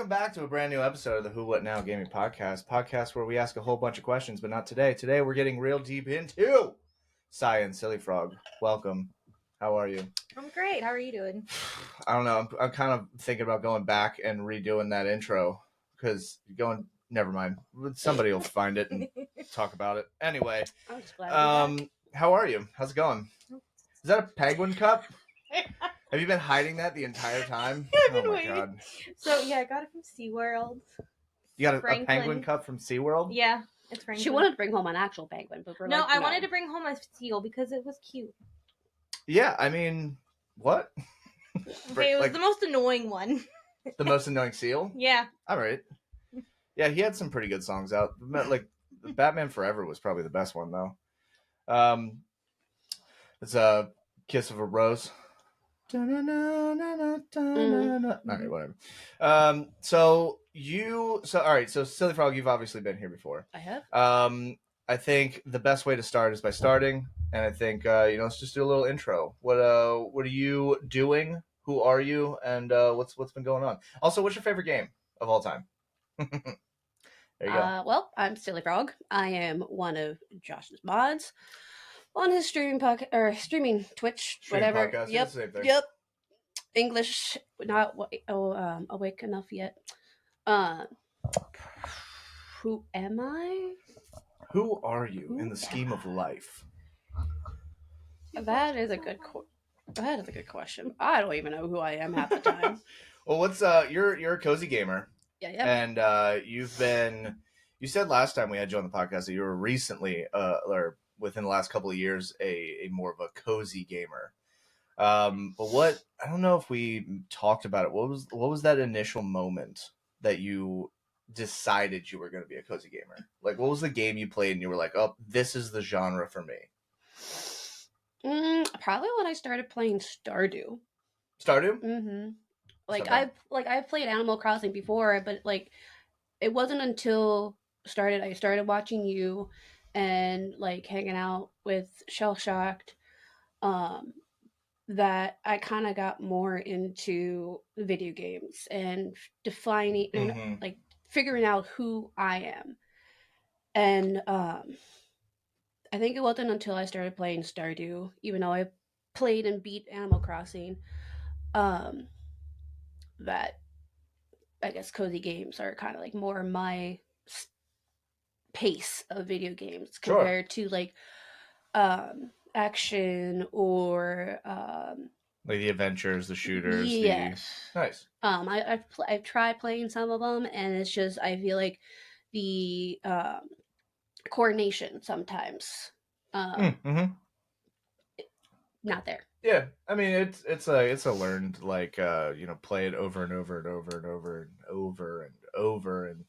welcome back to a brand new episode of the Who What Now Gaming Podcast where we ask a whole bunch of questions, but not today. Today we're getting real deep into Saya and Sillyfrog. Welcome. How are you? I'm great. How are you doing? I don't know. I'm kind of thinking about going back and redoing that intro because never mind. Somebody will find it and talk about it. Anyway, I'm just glad to be back. how are you? How's it going? Is that a penguin cup? Have you been hiding that the entire time? I've been waiting. God. So, yeah, I got it from SeaWorld. You got a penguin cup from SeaWorld? Yeah, it's Franklin. She wanted to bring home an actual penguin, but we're I wanted to bring home a seal because it was cute. Yeah, I mean, what? Okay, it was the most annoying one. The most annoying seal? Yeah. All right. Yeah, he had some pretty good songs out. Like, Batman Forever was probably the best one, though. It's a Kiss of a Rose. Okay, whatever. So all right, so Sillyfrog, you've obviously been here before. I have. I think the best way to start is by starting, and I think let's just do a little intro. What are you doing? Who are you? And what's been going on? Also, what's your favorite game of all time? There you go. Well, I'm Sillyfrog. I am one of Josh's mods on his streaming Twitch, whatever. Podcast, Yep. English, not awake enough yet. Who am I? Who are you in the scheme of life? That is a good question. I don't even know who I am half the time. Well, what's you're a cozy gamer. Yeah. And you said last time we had you on the podcast that you were recently or within the last couple of years a more of a cozy gamer. But what, I don't know if we talked about it. What was that initial moment that you decided you were going to be a cozy gamer? Like, what was the game you played and you were like, oh, this is the genre for me? Probably when I started playing Stardew. Stardew? Mm-hmm. I've played Animal Crossing before, but like it wasn't until I started watching you and like hanging out with Shell Shocked that I kind of got more into video games and defining and like figuring out who I am. And I think it wasn't until I started playing Stardew, even though I played and beat Animal Crossing, that I guess cozy games are kind of like more my pace of video games compared to like action or like the adventures, the shooters. Yes. Nice. I've tried playing some of them, and it's just I feel like the coordination sometimes not there. Yeah, I mean it's a learned like play it over and over and over and over and over and over, and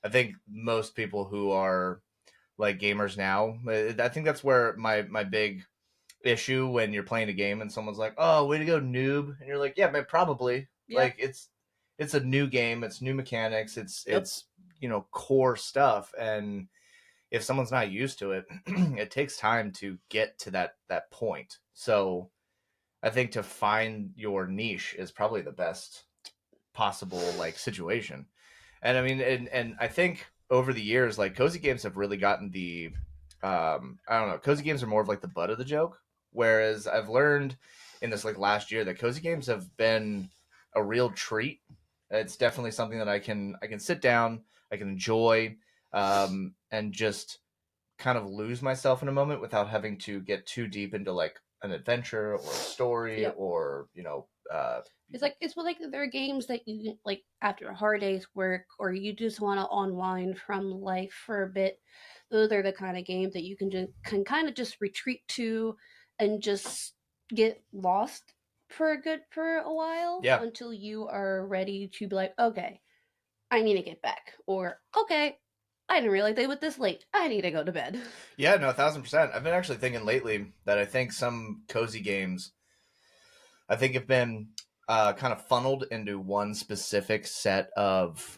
I think most people who are like gamers now, I think that's where my big issue when you're playing a game and someone's like, oh, way to go, noob, and you're like, yeah, man, probably. Yeah. Like it's a new game, it's new mechanics, it's core stuff, and if someone's not used to it, it takes time to get to that point. So I think to find your niche is probably the best possible like situation. And I mean, and I think over the years, like cozy games have really gotten the, I don't know, cozy games are more of like the butt of the joke. Whereas I've learned in this like last year that cozy games have been a real treat. It's definitely something that I can sit down, I can enjoy, and just kind of lose myself in a moment without having to get too deep into like an adventure or a story or it's like there are games that you like after a hard day's work or you just want to unwind from life for a bit. Those are the kind of games that you can kind of just retreat to and just get lost for a while until you are ready to be like, okay, I need to get back, or okay, I didn't realize they were this late. I need to go to bed. Yeah, no, 1,000%. I've been actually thinking lately that I think some cozy games, I think have been kind of funneled into one specific set of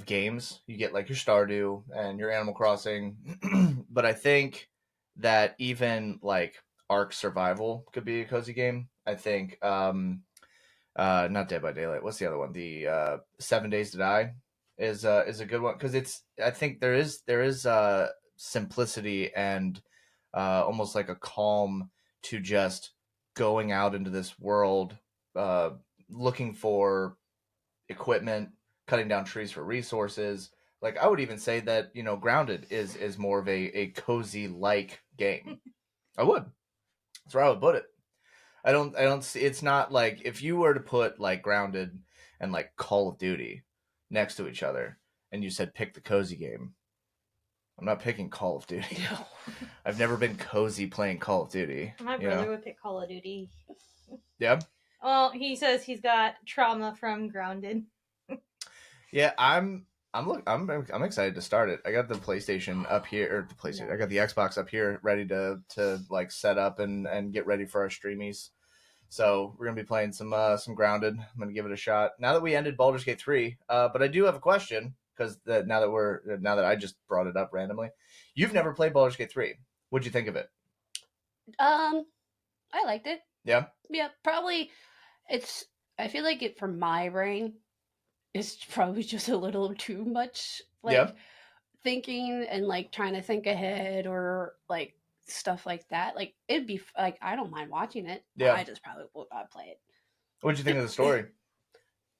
games. You get like your Stardew and your Animal Crossing, but I think that even like Ark Survival could be a cozy game. I think not Dead by Daylight. What's the other one? The 7 Days to Die is a good one because I think there is simplicity and almost like a calm to just going out into this world, uh, looking for equipment, cutting down trees for resources. Like I would even say that Grounded is more of a cozy like game. I would. That's where I would put it. I don't see. It's not like if you were to put like Grounded and like Call of Duty next to each other, and you said pick the cozy game. I'm not picking Call of Duty. No. I've never been cozy playing Call of Duty. My brother would pick Call of Duty. Yeah. Well, he says he's got trauma from Grounded. Yeah, I'm excited to start it. I got the PlayStation up here, or the PlayStation. I got the Xbox up here, ready to like set up and get ready for our streamies. So we're gonna be playing some Grounded. I'm gonna give it a shot now that we ended Baldur's Gate 3. But I do have a question because now that I just brought it up randomly, you've never played Baldur's Gate 3. What'd you think of it? I liked it. Yeah. Yeah, probably. I feel like it for my brain. It's probably just a little too much, like thinking and like trying to think ahead or like stuff like that. Like it'd be like I don't mind watching it. Yeah, I just probably would not play it. What'd you think of the story?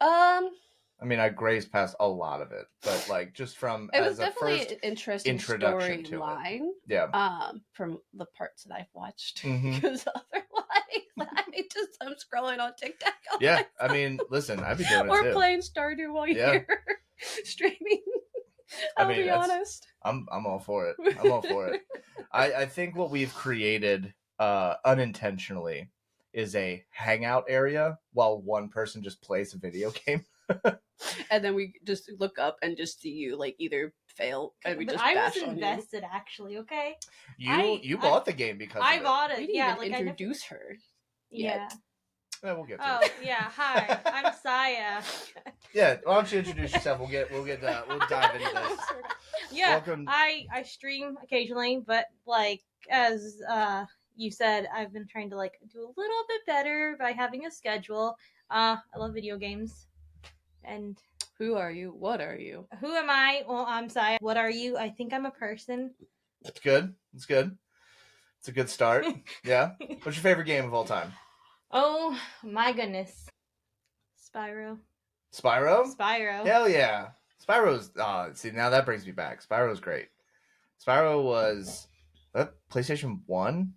I mean, I grazed past a lot of it, but like just from it was as definitely a first an interesting introduction to storyline. it. Yeah. From the parts that I've watched, Mhm. because otherwise I'm scrolling on TikTok. Yeah, I mean, listen, I'd be doing it or too. playing Stardew while you're streaming. I'll be honest. I'm all for it. I'm all for it. I think what we've created unintentionally is a hangout area while one person just plays a video game. And then we just look up and just see you like either fail and we just I bash was on invested actually, okay? You bought the game because I of bought you. it. We didn't Yeah, even like introduce her. Yeah. Yeah, we'll get to Oh, it. yeah. Hi, I'm Saya. Yeah, why don't you introduce yourself? We'll dive into this. Yeah, Welcome. I stream occasionally, but like as you said, I've been trying to like do a little bit better by having a schedule. I love video games. And who are you? What are you? Who am I? Well, I'm Saya. What are you? I think I'm a person. It's good. It's good. It's a good start. Yeah. What's your favorite game of all time? Oh my goodness. Spyro. Spyro? Hell yeah. Spyro's see, now that brings me back. Spyro's great. Spyro was that PlayStation 1?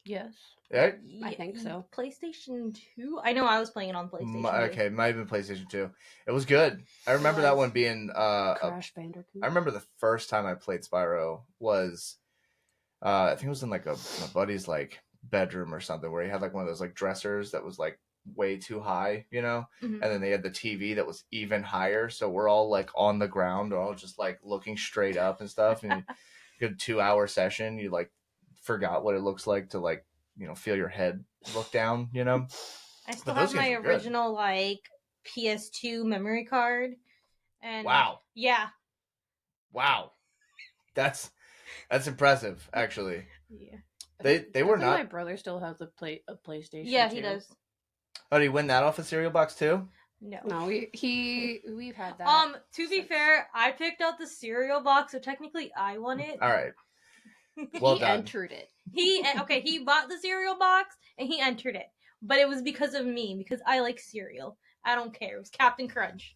Yes. Right? I think so. PlayStation 2? I know I was playing it on PlayStation 2. Okay, might have been PlayStation 2. It was good. I remember that one being Crash Bandicoot. I remember the first time I played Spyro was I think it was in like my buddy's like bedroom or something where he had like one of those like dressers that was like way too high, Mm-hmm. and then they had the TV that was even higher, so we're all like on the ground, all just like looking straight up and stuff, and good 2-hour session, you like forgot what it looks like to like feel your head look down. I still have my original like PS2 memory card. And wow that's impressive actually. Yeah, they were not. My brother still has a PlayStation. Yeah, he does. Oh, did he win that off a cereal box too? No, we've had that. To be fair, I picked out the cereal box, so technically I won it. All right. Well he done. entered it. He bought the cereal box and he entered it, but it was because of me because I like cereal. I don't care. It was Captain Crunch.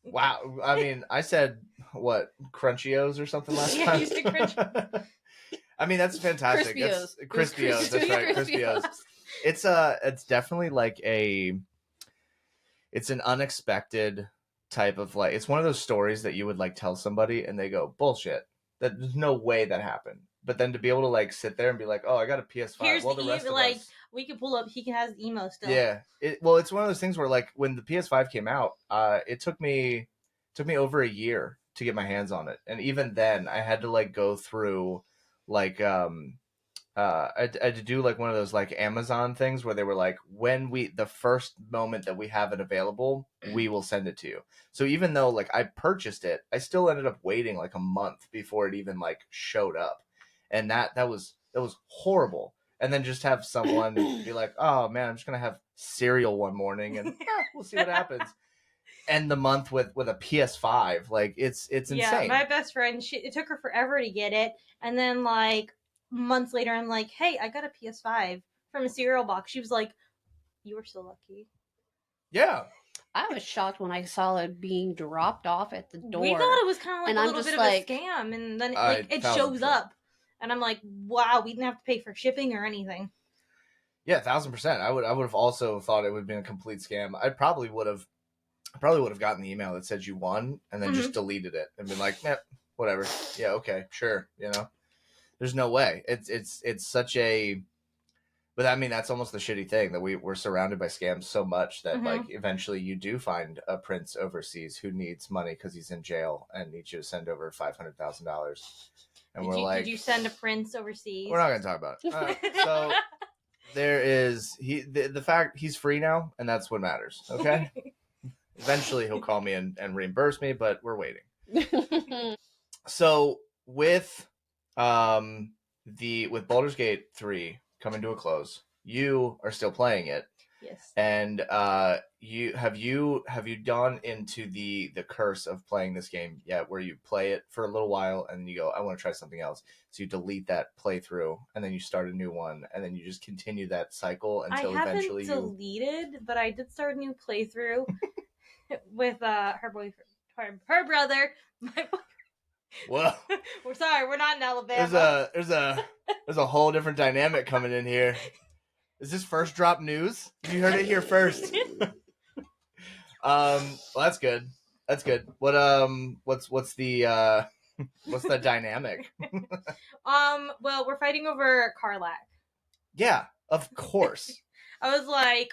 Wow. I mean, I said what, Crunchios or something last time. Yeah, you said Crunch. I mean, that's fantastic. Crispios. That's right, Crispios. It's definitely like it's an unexpected type of like, it's one of those stories that you would like tell somebody and they go, bullshit. There's no way that happened. But then to be able to like sit there and be like, oh, I got a PS5. Here's well, the rest of like us, we could pull up. He has emo still. Yeah. It's one of those things where like when the PS5 came out, it took me over a year to get my hands on it, and even then I had to like go through like I had to do like one of those like Amazon things where they were like, when the first moment that we have it available, we will send it to you. So even though like I purchased it, I still ended up waiting like a month before it even like showed up. And that was horrible. and then just have someone be like, "Oh man, I'm just gonna have cereal one morning, and we'll see what happens." End the month with a PS5. Like it's Yeah, insane. my best friend, it took her forever to get it, and then like months later, I'm like, "Hey, I got a PS5 from a cereal box." She was like, "You were so lucky." Yeah. I was shocked when I saw it being dropped off at the door. We thought it was kind of like and a I'm little just bit like, of a scam, and then I it 1000%. shows up, and I'm like, "Wow, we didn't have to pay for shipping or anything." Yeah, 1000%. I would have also thought it would have been a complete scam. I probably would have gotten the email that said you won and then just deleted it and been like, nah, whatever. Yeah, okay, sure. You know, there's no way. It's such a. But I mean, that's almost the shitty thing that we're surrounded by scams so much that like eventually you do find a prince overseas who needs money because he's in jail and needs you to send over $500,000. And Did you send a prince overseas? We're not going to talk about it. So there is the fact he's free now, and that's what matters. Okay. Eventually he'll call me and reimburse me, but we're waiting. So with with Baldur's Gate 3 coming to a close, you are still playing it. Yes. And you gone into the curse of playing this game yet, where you play it for a little while and you go, I want to try something else. So you delete that playthrough and then you start a new one and then you just continue that cycle until eventually I haven't deleted, but I did start a new playthrough with her boyfriend, her brother, my boyfriend. Well, we're sorry, we're not in Alabama. There's a whole different dynamic coming in here. Is this first drop news? You heard it here first. Well, that's good. That's good. What's the dynamic? Well, we're fighting over Karlak. Yeah, of course. I was like,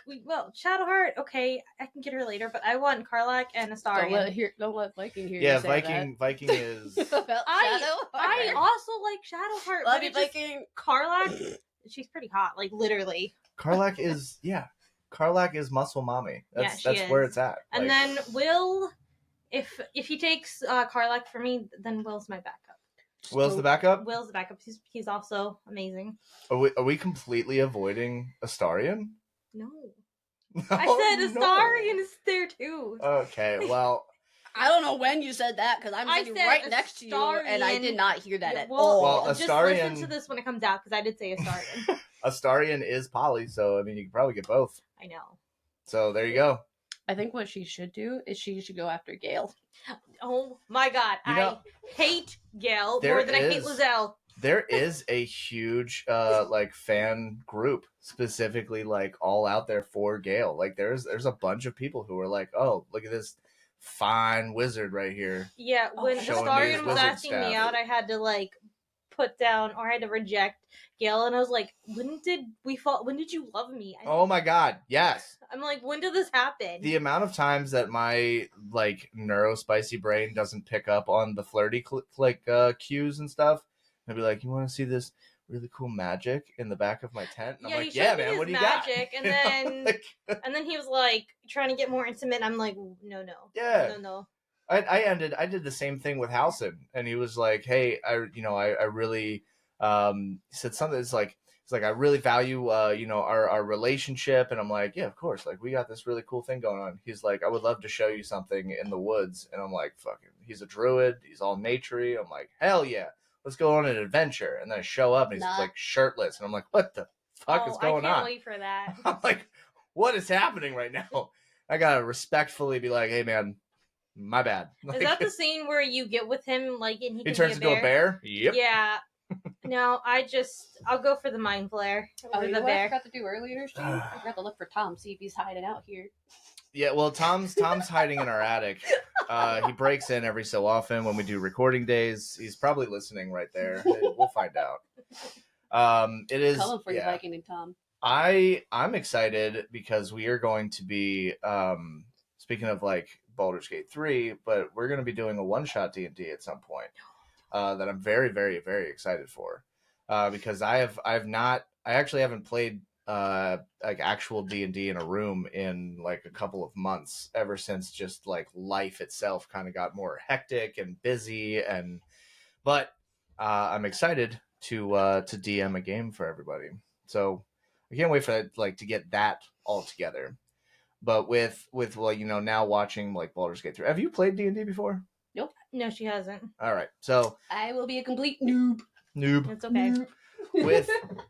Shadowheart, okay, I can get her later, but I want Karlak and Astarion. Don't let Viking hear yeah, you say Viking is. I also like Shadowheart. Love you, Viking. Karlak, she's pretty hot, like literally. Karlak is muscle mommy. That's where it's at. And then Will, if he takes Karlak for me, then Will's my backup. Will's the backup? Will's the backup. He's also amazing. Are we completely avoiding Astarion? No. I said Astarion is there too. Okay, well. I don't know when you said that because I'm sitting right next to you and I did not hear that at all. Well, just listen to this when it comes out because I did say Astarion. Astarion is poly, so I mean you can probably get both. I know. So there you go. I think what she should do is she should go after Gale. Oh my god, I hate Gale more than I hate Lizelle. There is a huge like fan group specifically like all out there for Gale. Like there's a bunch of people who are like, oh, look at this fine wizard right here. Yeah, when Astarion was asking me out, I had to like put down or I had to reject Gale, and I was like, when did we fall? When did you love me? Oh my god, yes. I'm like, when did this happen? The amount of times that my like neurospicy brain doesn't pick up on the flirty cues and stuff, and be like, you want to see this really cool magic in the back of my tent? And I'm like, yeah, man, what do you got? And then and then he was like trying to get more intimate. And I'm like, no. Yeah. No. I did the same thing with Halson, and he was like, hey, I really said something. It's like I really value our relationship, and I'm like, yeah, of course, like we got this really cool thing going on. He's like, I would love to show you something in the woods, and I'm like, fucking, he's a druid, he's all naturey. I'm like, hell yeah, let's go on an adventure. And then I show up, and he's like shirtless, and I'm like, what the fuck is going on? I can't wait for that. I'm like, what is happening right now? I gotta respectfully be like, hey man, my bad. Like, is that the scene where you get with him, like, and he turns into a bear? Yep. Yeah. No, I'll go for the mind flare over the bear. I forgot to do earlier, Steve? I forgot to look for Tom, see if he's hiding out here. Yeah, well, Tom's hiding in our attic. He breaks in every so often when we do recording days. He's probably listening right there. We'll find out. It is coming for you, Viking and Tom. I'm excited because we are going to be speaking of like Baldur's Gate 3, but we're going to be doing a one-shot D&D at some point that I'm very, very, very excited for because I actually haven't played like actual D&D in a room in like a couple of months ever since just like life itself kind of got more hectic and busy but I'm excited to DM a game for everybody. So I can't wait for that, like, to get that all together. But with well, now watching like Baldur's Gate 3. Have you played D&D before? Nope. No, she hasn't. All right. So I will be a complete noob. It's okay.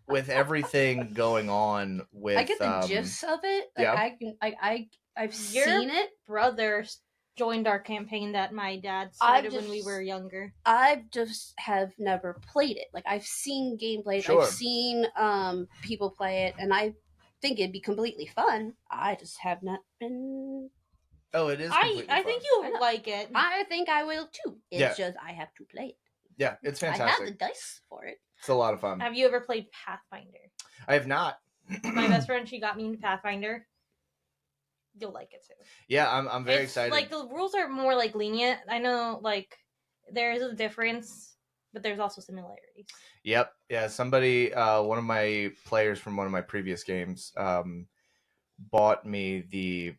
With everything going on with I get the gist of it. Like, yeah. I've seen it. Brother joined our campaign that my dad started when we were younger. I just have never played it. Like, I've seen gameplays, Sure. I've seen people play it, and I think it'd be completely fun. I just have not been. Oh, it is. I think you'll like it. I think I will too. It's just I have to play it. Yeah, it's fantastic. I have the dice for it. It's a lot of fun. Have you ever played Pathfinder? I have not. My best friend, she got me into Pathfinder. You'll like it too. Yeah, I'm very excited. Like, the rules are more like lenient. I know, like, there is a difference, but there's also similarities. Yep. Yeah. Somebody, one of my players from one of my previous games, bought me the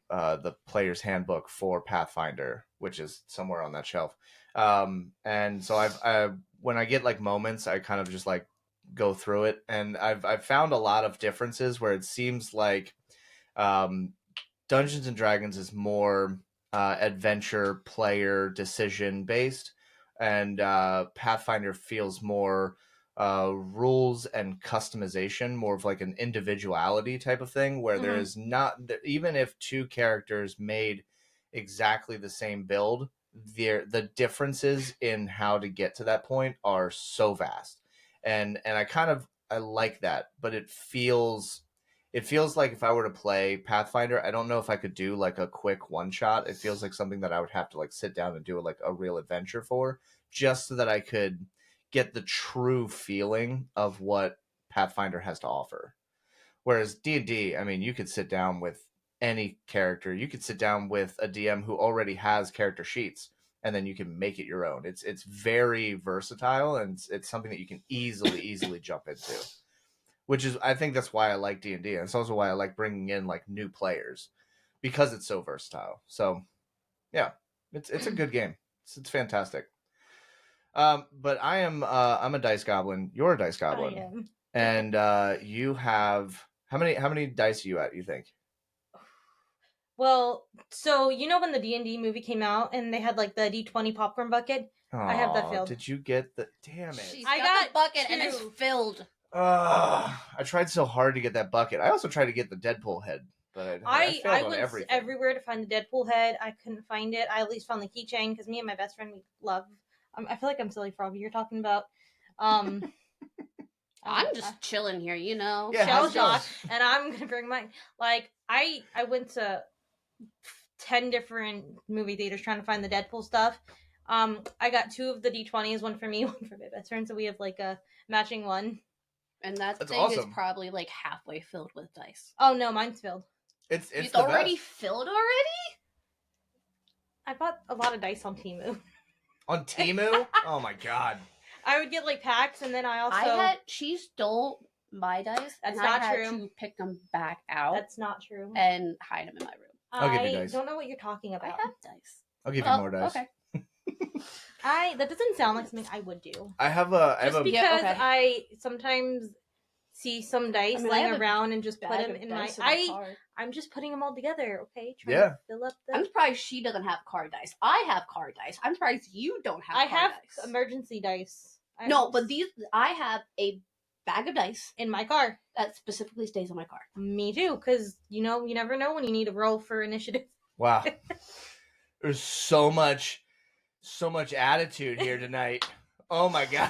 player's handbook for Pathfinder, which is somewhere on that shelf. And so I when I get like moments, I kind of just like go through it, and I've found a lot of differences where it seems like Dungeons and Dragons is more adventure player decision based, and Pathfinder feels more rules and customization, more of like an individuality type of thing, where there is not, even if two characters made exactly the same build, the differences in how to get to that point are so vast, and I like that, but it feels like if I were to play Pathfinder, I don't know if I could do like a quick one shot. It feels like something that I would have to like sit down and do like a real adventure for, just so that I could get the true feeling of what Pathfinder has to offer. Whereas D&D, I mean, you could sit down with any character. You could sit down with a DM who already has character sheets, and then you can make it your own. It's very versatile, and it's something that you can easily jump into. Which is, I think that's why I like D&D. And it's also why I like bringing in like new players, because it's so versatile. So, yeah, it's a good game. It's fantastic. But I'm a dice goblin. You're a dice goblin. I am. And you have how many dice are you at, you think? Well, so you know when the D&D movie came out and they had like the D20 popcorn bucket? Aww, I have that filled. Did you get the damn it? I got the bucket and it's filled. I tried so hard to get that bucket. I also tried to get the Deadpool head, but I went everywhere to find the Deadpool head. I couldn't find it. I at least found the keychain because me and my best friend, we love. I feel like I'm Sillyfrog. You're talking about. I'm just chilling here, you know. Yeah, Shell Josh, and I'm gonna bring mine. Like I went to 10 different movie theaters trying to find the Deadpool stuff. I got 2 of the D20s, one for me, one for my best friend, so we have like a matching one. And that That's thing awesome. is probably like halfway filled with dice. Oh no, mine's filled. It's already filled already? I bought a lot of dice on Temu. On Temu? Oh my god. I would get like packs, and then I also she stole my dice. That's and not I had true. To pick them back out. That's not true. And hide them in my room. I'll give you dice. I don't know what you're talking about. I have dice. I'll give you more dice. Okay. That doesn't sound like something I would do. I have because okay. I sometimes see some dice laying around and just put them in my. I'm just putting them all together. Okay. Trying to fill up the. I'm surprised she doesn't have card dice. I have card dice. I'm surprised you don't have. I have dice. emergency dice. But I have a bag of dice in my car that specifically stays on my car. Me too, because you never know when you need a roll for initiative. Wow. There's so much attitude here tonight. Oh my god.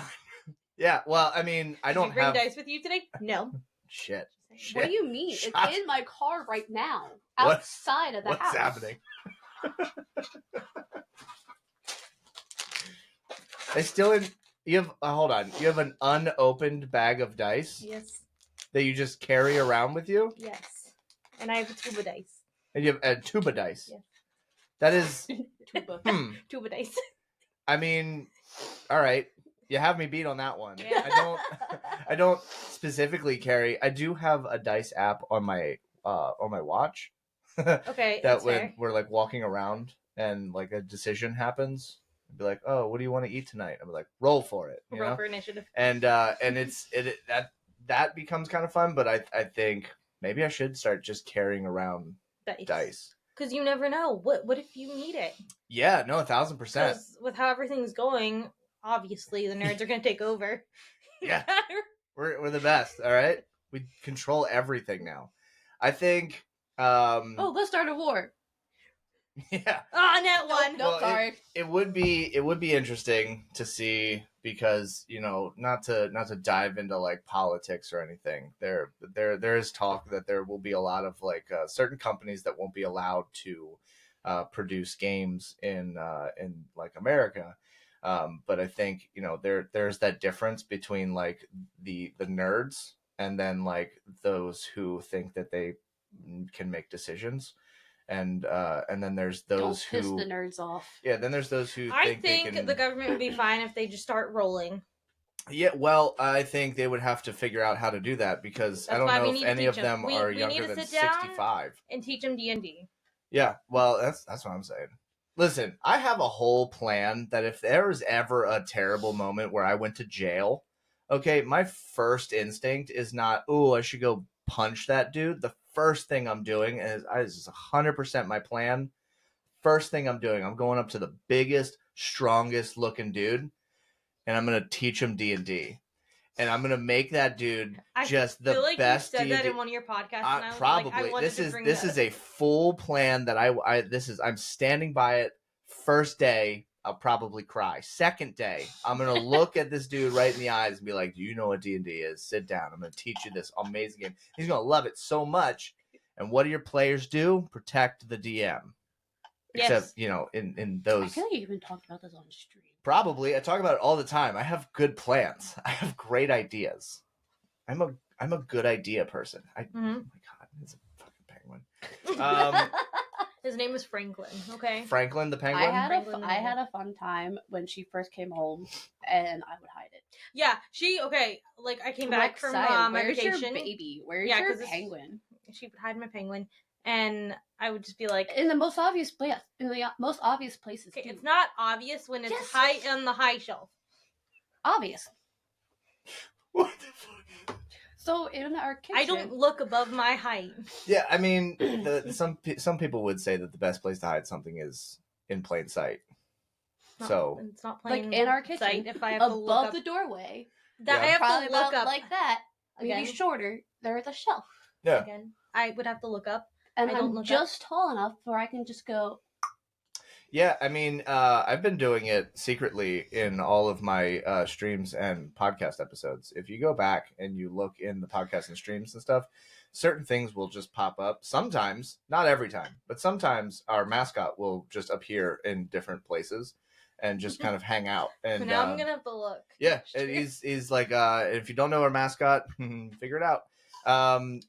Yeah, well, I mean, I don't bring dice with you today? No. Shit. What do you mean? It's in my car right now, outside of the house. What's happening? You have hold on. You have an unopened bag of dice? Yes. That you just carry around with you? Yes. And I have a tuba dice. And you have a tuba dice? Yes. That is tuba. Tuba dice. I mean, all right. You have me beat on that one. Yeah. I don't specifically carry. I do have a dice app on my watch. Okay. That when we're like walking around and like a decision happens, I'd be like, "Oh, what do you want to eat tonight?" I'm like, "Roll for it." Roll for initiative. And that that becomes kind of fun. But I think maybe I should start just carrying around dice. Because you never know. What if you need it? Yeah, no, 1,000%. Because with how everything's going, obviously the nerds are going to take over. Yeah, we're the best. All right, we control everything now. I think. Let's start a war. Yeah. Oh, net one. Nope, sorry. It would be interesting to see because not to dive into like politics or anything. There is talk that there will be a lot of like certain companies that won't be allowed to produce games in like America. But I think there's that difference between like the nerds and then like those who think that they can make decisions. And then there's those Don't piss who the nerds off. Yeah, then there's those who I think they can. the government would be fine if they just start rolling. Yeah, well, I think they would have to figure out how to do that because I don't know if any of them are younger than 65 and teach them D&D. Yeah, well, that's what I'm saying. Listen, I have a whole plan that if there was ever a terrible moment where I went to jail, okay, my first instinct is not, I should go punch that dude. The first thing I'm doing is 100% my plan. First thing I'm doing, I'm going up to the biggest, strongest looking dude, and I'm gonna teach him D&D, and I'm gonna make that dude just the like best. You said D&D. that in one of your podcasts. And I was probably. Like, this is a full plan that I'm standing by it. First day, I'll probably cry. Second day, I'm gonna look at this dude right in the eyes and be like, "Do you know what D&D is? Sit down. I'm gonna teach you this amazing game." He's gonna love it so much. And what do your players do? Protect the DM. Except, in those. I feel like you even talked about this on stream. Probably. I talk about it all the time. I have good plans. I have great ideas. I'm a good idea person. Oh my god, it's a fucking penguin. His name was Franklin. Okay. Franklin the penguin. I had a fun time when she first came home, and I would hide it. Yeah, like I came back from my vacation. Where's your baby? Where's your penguin? She would hide my penguin, and I would just be like, in the most obvious place. In the most obvious places. Okay, it's not obvious when it's high on the high shelf. Obvious. What the fuck? So in our kitchen, I don't look above my height. Yeah, I mean, some people would say that the best place to hide something is in plain sight. So it's not plain like in our kitchen, sight if I have above to look the doorway. That I have to look up like that. Again. Maybe shorter. There's a shelf. Yeah. Again, I would have to look up. And I'm just tall enough where I can just go. Yeah, I mean, I've been doing it secretly in all of my streams and podcast episodes. If you go back and you look in the podcast and streams and stuff, certain things will just pop up. Sometimes, not every time, but sometimes our mascot will just appear in different places and just kind of hang out. And now I'm gonna have to look. Yeah, he's like, if you don't know our mascot, figure it out.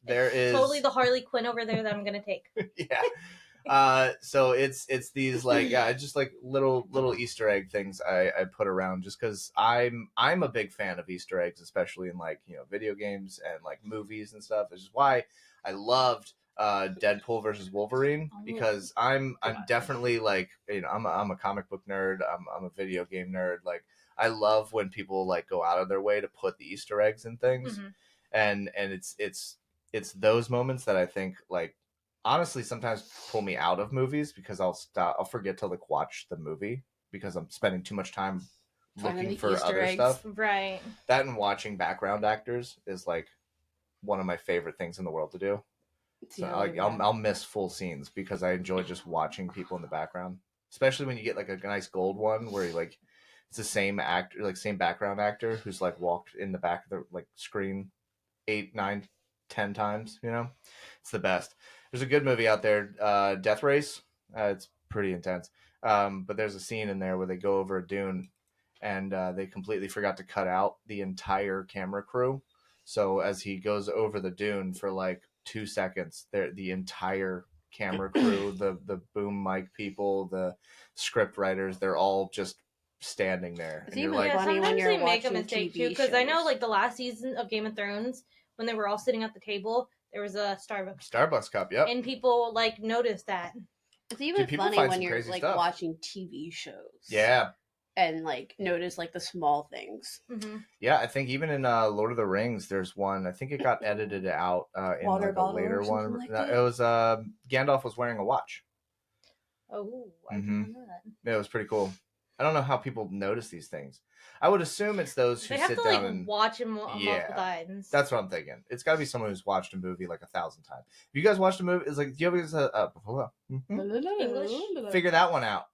There is totally the Harley Quinn over there that I'm gonna take. Yeah. So it's these like just like little Easter egg things I put around just because I'm a big fan of Easter eggs, especially in like video games and like movies and stuff. Which is why I loved Deadpool versus Wolverine, because I'm definitely like I'm a comic book nerd. I'm a video game nerd. Like I love when people like go out of their way to put the Easter eggs in things. Mm-hmm. And it's those moments that I think like honestly sometimes pull me out of movies because I'll forget to like watch the movie because I'm spending too much time looking for Easter other eggs. stuff. Right. That and watching background actors is like one of my favorite things in the world to do. So I'll miss full scenes because I enjoy just watching people in the background, especially when you get like a nice gold one where you like it's the same actor, like same background actor who's like walked in the back of the like screen 8, 9, 10 times. It's the best. There's a good movie out there, Death Race. It's pretty intense, but there's a scene in there where they go over a dune and they completely forgot to cut out the entire camera crew. So as he goes over the dune for like 2 seconds, the entire camera crew, the boom mic people, the script writers, they're all just standing there. It's even funny when you're watching make a mistake TV too, because I know like the last season of Game of Thrones, when they were all sitting at the table, there was a Starbucks cup, yep. And people like noticed that. It's even funny when you're like watching TV shows. Yeah. and like notice like the small things. Mm-hmm. Yeah, I think even in Lord of the Rings, there's one. I think it got edited out in Water like a bottle later or something one. like No, that. it was Gandalf was wearing a watch. Oh, I did Mm-hmm. not know that. Yeah, it was pretty cool. I don't know how people notice these things. I would assume it's those who They have sit to down like and watch it multiple yeah, times. that's what I'm thinking. It's got to be someone who's watched a movie like 1,000 times. Have you guys watched a movie? It's like, do you ever English? figure that one out?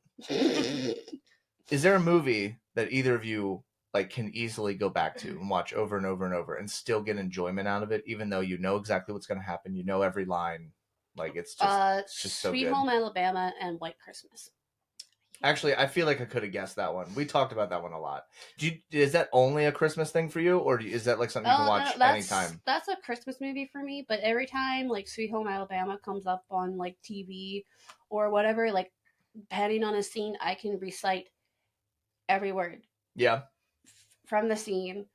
Is there a movie that either of you like can easily go back to and watch over and over and over and still get enjoyment out of it, even though you know exactly what's going to happen, you know every line, like it's just so Sweet good. Home Alabama and White Christmas. Actually, I feel like I could have guessed that one. We talked about that one a lot. Is that only a Christmas thing for you, or is that like something you can watch anytime? That's a Christmas movie for me, but every time like Sweet Home Alabama comes up on like TV or whatever, like depending on a scene, I can recite every word Yeah. from the scene.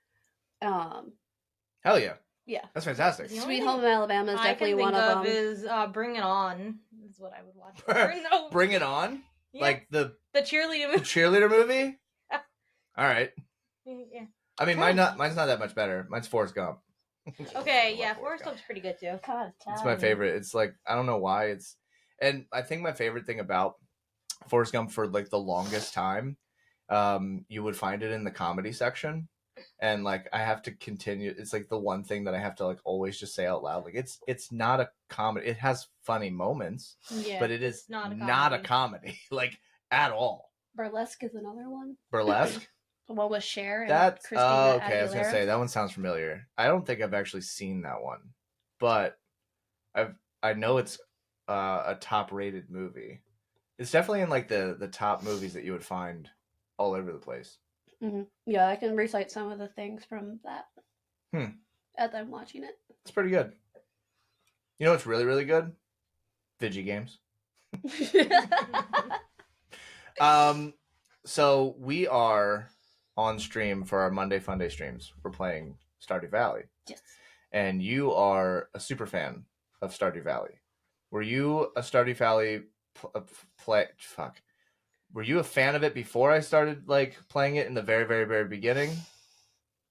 Um, Hell yeah. yeah. That's fantastic. The only Sweet thing Home Alabama is I definitely can think one of them. is Bring It On. Is what I would watch. Or no, Bring It On? yeah, Like the cheerleader movie. cheerleader movie? All right. Yeah. I mean, mine's not that much better. Mine's Forrest Gump. Okay, I yeah, love Forrest Gump's pretty good too. God, It's my favorite. It's like I don't know why and I think my favorite thing about Forrest Gump for like the longest time, you would find it in the comedy section, and like I have to continue. It's like the one thing that I have to like always just say out loud. Like it's not a comedy. It has funny moments, Yeah, but it is it's not a not a comedy. comedy like at all. Burlesque is another one. Burlesque. The one with Cher and That's Christina okay. I was gonna Aguilera. say that one sounds familiar. I don't think I've actually seen that one, but I know it's a top rated movie. It's definitely in like the top movies that you would find all over the place. Mm-hmm. Yeah, I can recite some of the things from that as I'm watching it. It's pretty good. You know what's really really good? Vigi games. So we are on stream for our Monday Fun Day streams. We're playing Stardew Valley. Yes. And you are a super fan of Stardew Valley. Were you a Stardew Valley play? Fuck. Were you a fan of it before I started like playing it in the very, very, very beginning?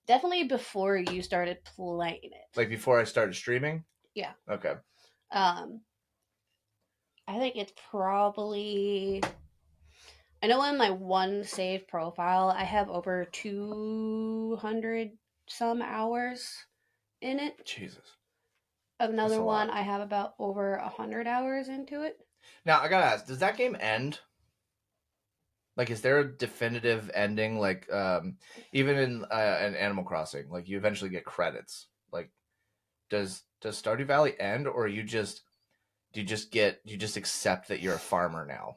Definitely before you started playing it. Like before I started streaming? Yeah. Okay. I think it's probably. I know in my one save profile, I have over 200 some hours in it. Jesus. Another one, I have about over 100 hours into it. Now, I gotta ask, does that game end? Like, is there a definitive ending? Like, even in an Animal Crossing, like you eventually get credits. Like, does Stardew Valley end, or you just accept that you're a farmer now?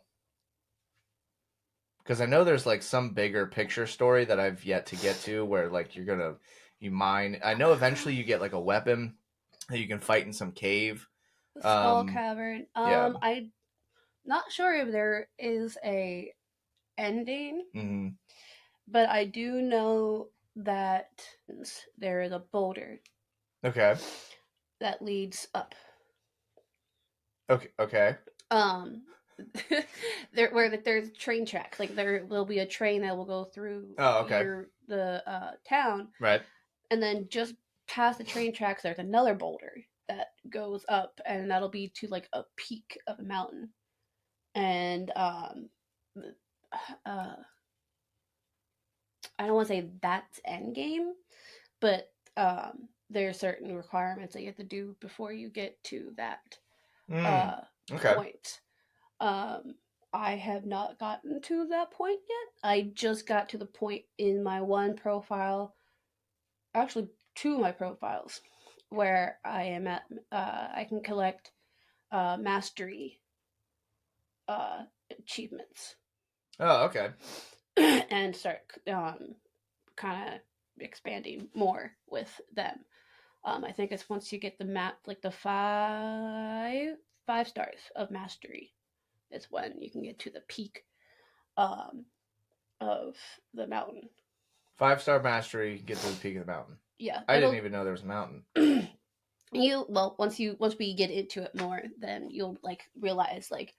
Because I know there's like some bigger picture story that I've yet to get to where like you mine. I know eventually you get like a weapon that you can fight in some cave. The Skull Cavern. Yeah. I'm not sure if there is a ending, but I do know that there is a boulder. Okay. That leads up. Okay. There's train tracks. Like there will be a train that will go through the town. Right. And then just past the train tracks there's another boulder that goes up, and that'll be to like a peak of a mountain. And I don't want to say that's end game, but there are certain requirements that you have to do before you get to that point. I have not gotten to that point yet. I just got to the point in my one profile, actually two of my profiles, where I am at. I can collect mastery achievements. Oh, okay. And start kind of expanding more with them. I think it's once you get the map, like the five stars of mastery, is when you can get to the peak of the mountain. 5-star mastery, get to the peak of the mountain. Yeah, I didn't even know there was a mountain. Once we get into it more, then you'll like realize like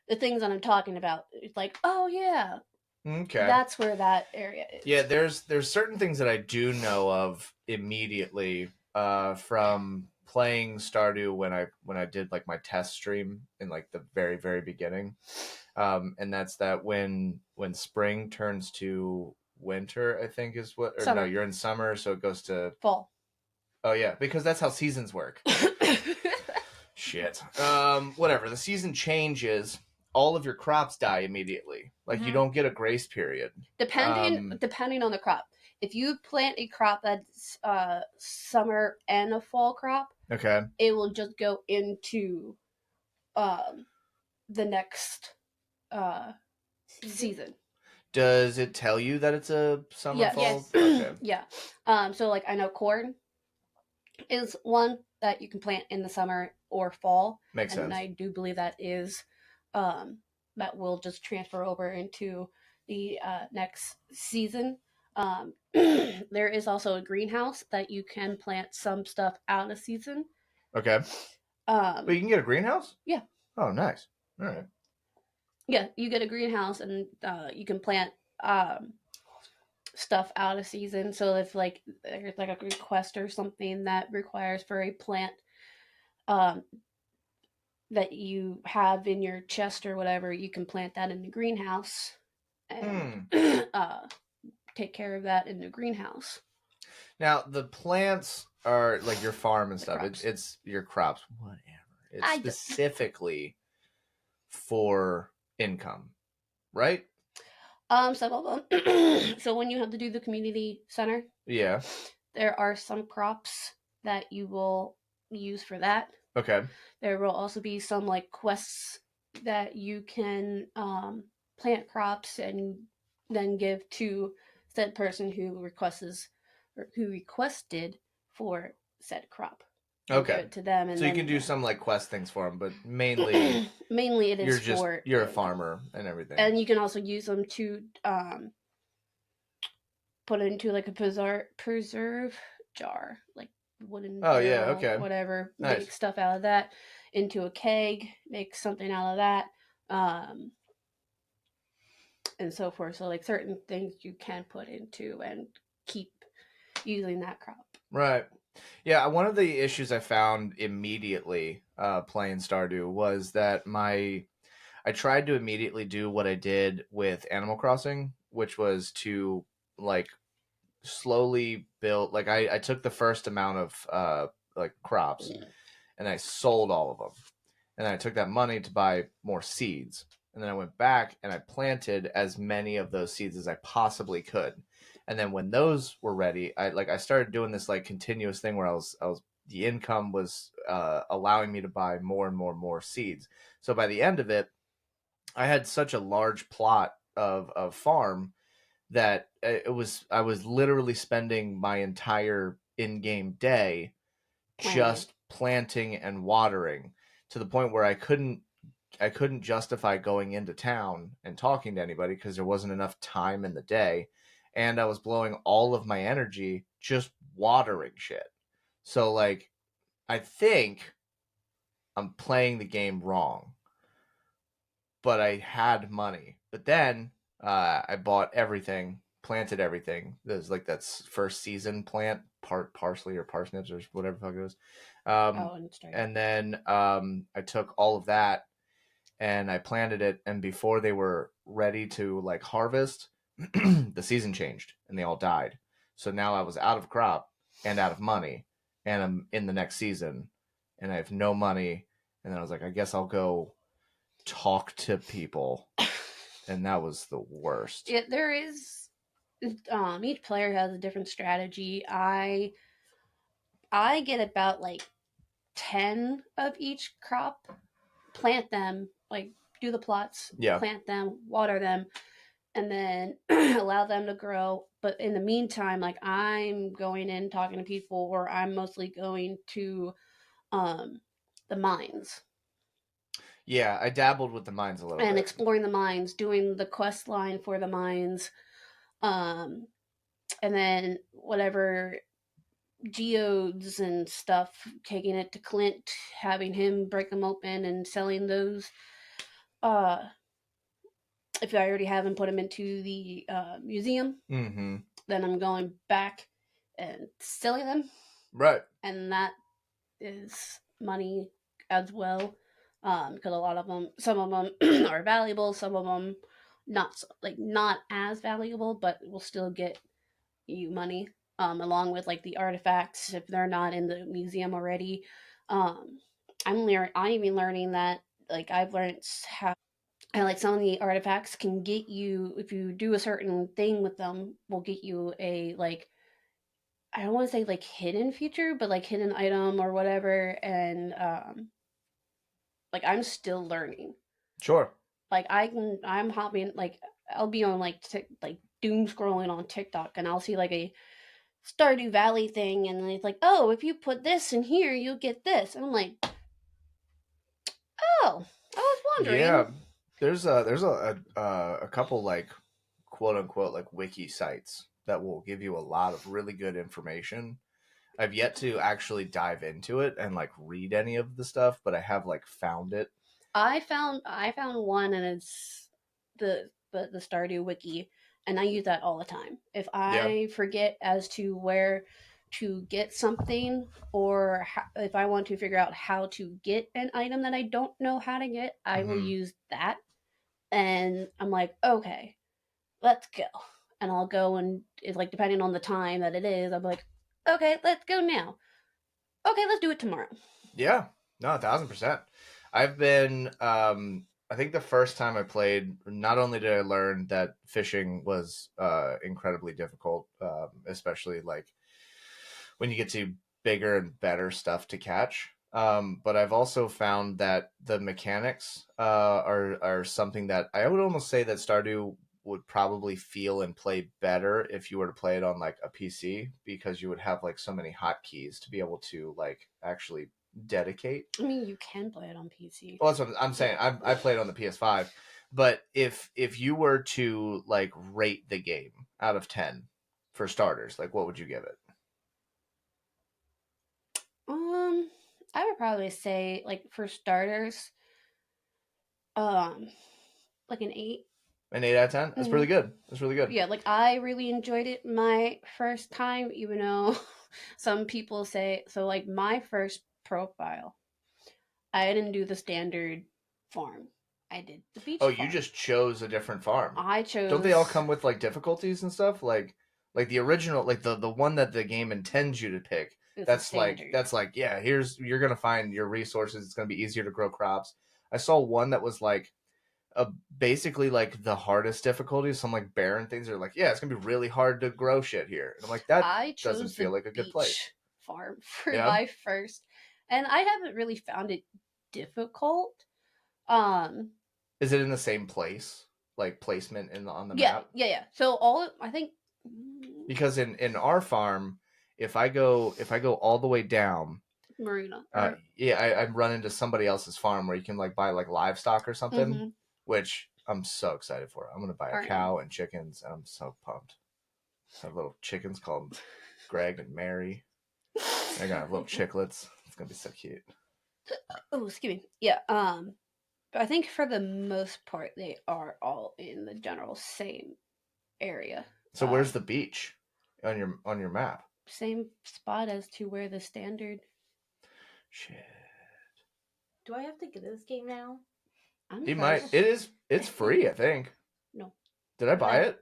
the things that I'm talking about. It's like, oh yeah, Okay. That's where that area is. Yeah, there's certain things that I do know of immediately from playing Stardew when I did like my test stream in like the very beginning. And that's that when spring turns to winter, I think is what, or no, Summer. you're in summer, so it goes to Fall. oh yeah, because that's how seasons work. Shit. Whatever. The season changes. All of your crops die immediately. Like you don't get a grace period. Depending on the crop. If you plant a crop that's summer and a fall crop, Okay. it will just go into the next season. Does it tell you that it's a summer Yes. fall? Yes. Okay. Yeah. So like I know corn is one that you can plant in the summer or fall. Makes and sense. I do believe that is that will just transfer over into the next season. There is also a greenhouse that you can plant some stuff out of season. Okay. But you can get a greenhouse? Yeah. Oh, nice. All right. Yeah, you get a greenhouse and you can plant stuff out of season. So if like there's like a request or something that requires for a plant um, that you have in your chest or whatever, you can plant that in the greenhouse and take care of that in the greenhouse. Now the plants are like your farm and stuff. crops. It's your crops, whatever. It's I specifically for income, right? Some of them. So when you have to do the community center, Yeah. there are some crops that you will use for that. Okay. There will also be some like quests that you can plant crops and then give to said person who requests or who requested for said crop. Give Okay. it to them, and So you then, can do some like quest things for them, but mainly mainly it is you're a income. farmer and everything. And you can also use them to put it into like a preserve jar, like wooden barrel, okay. whatever. Nice. Make stuff out of that into a keg, make something out of that, and so forth. So like certain things you can put into and keep using that crop. Right. Yeah, one of the issues I found immediately playing Stardew was that I tried to immediately do what I did with Animal Crossing, which was to like slowly build. Like I took the first amount of like crops and I sold all of them, and then I took that money to buy more seeds, and then I went back and I planted as many of those seeds as I possibly could, and then when those were ready, I started doing this like continuous thing where I was the income was allowing me to buy more and more seeds. So by the end of it, I had such a large plot of farm that I was literally spending my entire in-game day just planting and watering, to the point where I couldn't justify going into town and talking to anybody because there wasn't enough time in the day, and I was blowing all of my energy just watering shit. So like I think I'm playing the game wrong, but I had money. But then I bought everything, planted everything. There's like that first season plant, parsley or parsnips or whatever the fuck it was. And then I took all of that and I planted it. And before they were ready to like harvest, the season changed and they all died. So now I was out of crop and out of money, and I'm in the next season and I have no money. And then I was like, I guess I'll go talk to people, and that was the worst. Yeah, there is. Each player has a different strategy. I get about like 10 of each crop, plant them, like do the plots, plant them, water them, and then allow them to grow. But in the meantime, like I'm going in talking to people, or I'm mostly going to the mines. Yeah, I dabbled with the mines a little bit. And exploring the mines, doing the quest line for the mines, and then whatever geodes and stuff, taking it to Clint, having him break them open and selling those. if I already haven't put them into the museum, Mm-hmm. then I'm going back and selling them, Right. and that is money as well. Because a lot of them, some of them are valuable, some of them not as valuable, but will still get you money. Along with like the artifacts if they're not in the museum already. Um, I'm even learning that like I've learned how and like some of the artifacts can get you if you do a certain thing with them will get you a like I don't want to say like hidden feature but like hidden item or whatever and like I'm still learning Sure. like I'm hopping like I'll be on like like doom scrolling on TikTok and I'll see like a Stardew Valley thing and it's like oh if you put this in here you'll get this and I'm like oh I was Yeah. wondering. There's a couple like quote unquote like wiki sites that will give you a lot of really good information. I've yet to actually dive into it and like read any of the stuff, but I have like found it. I found one and it's the Stardew wiki and I use that all the time. If Yeah. I forget as to where to get something or if I want to figure out how to get an item that I don't know how to get, I will Mm-hmm. use that and I'm like, "Okay, let's go." And I'll go and it's like depending on the time that it is, I'm like, "Okay, let's go now." Okay, let's do it tomorrow. Yeah, no, 1,000%. I've been, I think the first time I played, not only did I learn that fishing was incredibly difficult, especially like when you get to bigger and better stuff to catch. But I've also found that the mechanics are something that I would almost say that Stardew would probably feel and play better if you were to play it on like a PC because you would have like so many hotkeys to be able to like actually dedicate. I mean, you can play it on PC. Well, that's what I'm saying. I played on the PS5, but if you were to like rate the game out of 10 for starters, like what would you give it? Um, I would probably say like for starters, um, like an 8. An 8 out of 10? That's really Mm-hmm. good. That's really good. Yeah, like I really enjoyed it my first time, even though some people say so. Like my first profile, I didn't do the standard farm. I did the beach Oh, you farm. just chose a different farm. I Don't they all chose come with like difficulties and stuff? Like the original, like the one that the game intends you to pick. it's a That's standard. like yeah, here's you're gonna find your resources. It's gonna be easier to grow crops. I saw one that was like a basically like the hardest difficulty. Some like barren things are like yeah, it's gonna be really hard to grow shit here. And I'm like that I doesn't chose feel the like a good place. beach farm for Yeah. my first, and I haven't really found it difficult. Um, Is it in the same place? Like placement in the on the yeah, map? yeah, yeah. So all I think Because in our farm, if I go all the way down, Marina or yeah, I run into somebody else's farm where you can like buy like livestock or something, mm-hmm, which I'm so excited for. I'm gonna buy a Arnon. cow and chickens, and I'm so pumped. I have little chickens called Greg and Mary. They're gonna have little chicklets. It's gonna be so cute. Oh, excuse me. Yeah. But I think for the most part they are all in the general same area. So where's the beach on your map? Same spot as to where the standard. Shit. Do I have to get this game now? I'm You might. first. It is. It's free. I think. No, Did I buy No. it?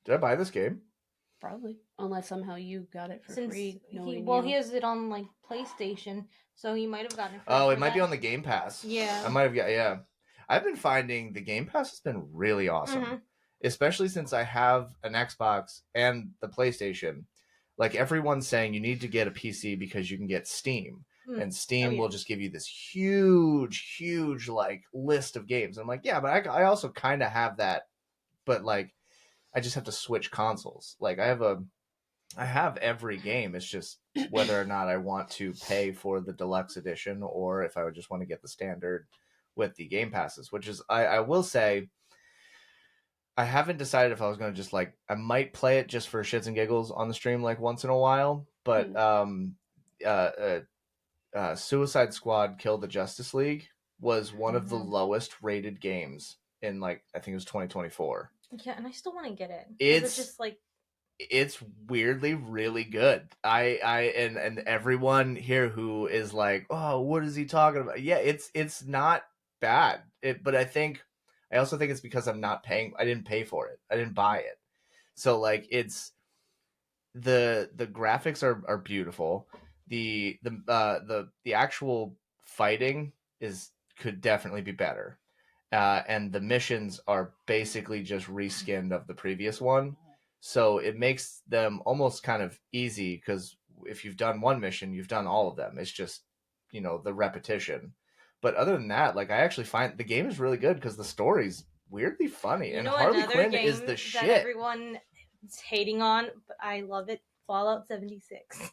Did I buy this game? probably unless somehow you got it for Since free. he has it on like PlayStation, so he might have gotten it. Oh, for it might that. be on the Game Pass. Yeah. I might have got yeah. I've been finding the Game Pass has been really awesome. Mm-hmm. Especially since I have an Xbox and the PlayStation. Like everyone's saying you need to get a PC because you can get Steam. And Steam will just give you this huge, huge like list of games. I'm like, yeah, but I also kind of have that, but like I just have to switch consoles. Like I have every game. It's just whether or not I want to pay for the deluxe edition or if I would just want to get the standard with the game passes, which is I will say I haven't decided if I was going to just like I might play it just for shits and giggles on the stream like once in a while, but uh, uh, Suicide Squad Kill the Justice League was one of the lowest rated games in like I think it was 2024. Yeah, and I still want to get it. It's just like it's weirdly really good. And everyone here who is like, oh, what is he talking about? Yeah, it's not bad. But I also think it's because I'm not paying. I didn't pay for it. I didn't buy it. So like it's the graphics are beautiful. The actual fighting could definitely be better. And the missions are basically just reskinned of the previous one. So it makes them almost kind of easy because if you've done one mission, you've done all of them. It's just, the repetition. But other than that, like I actually find the game is really good because the story's weirdly funny. And Harley Quinn is the that shit. everyone is hating on, but I love it. Fallout 76.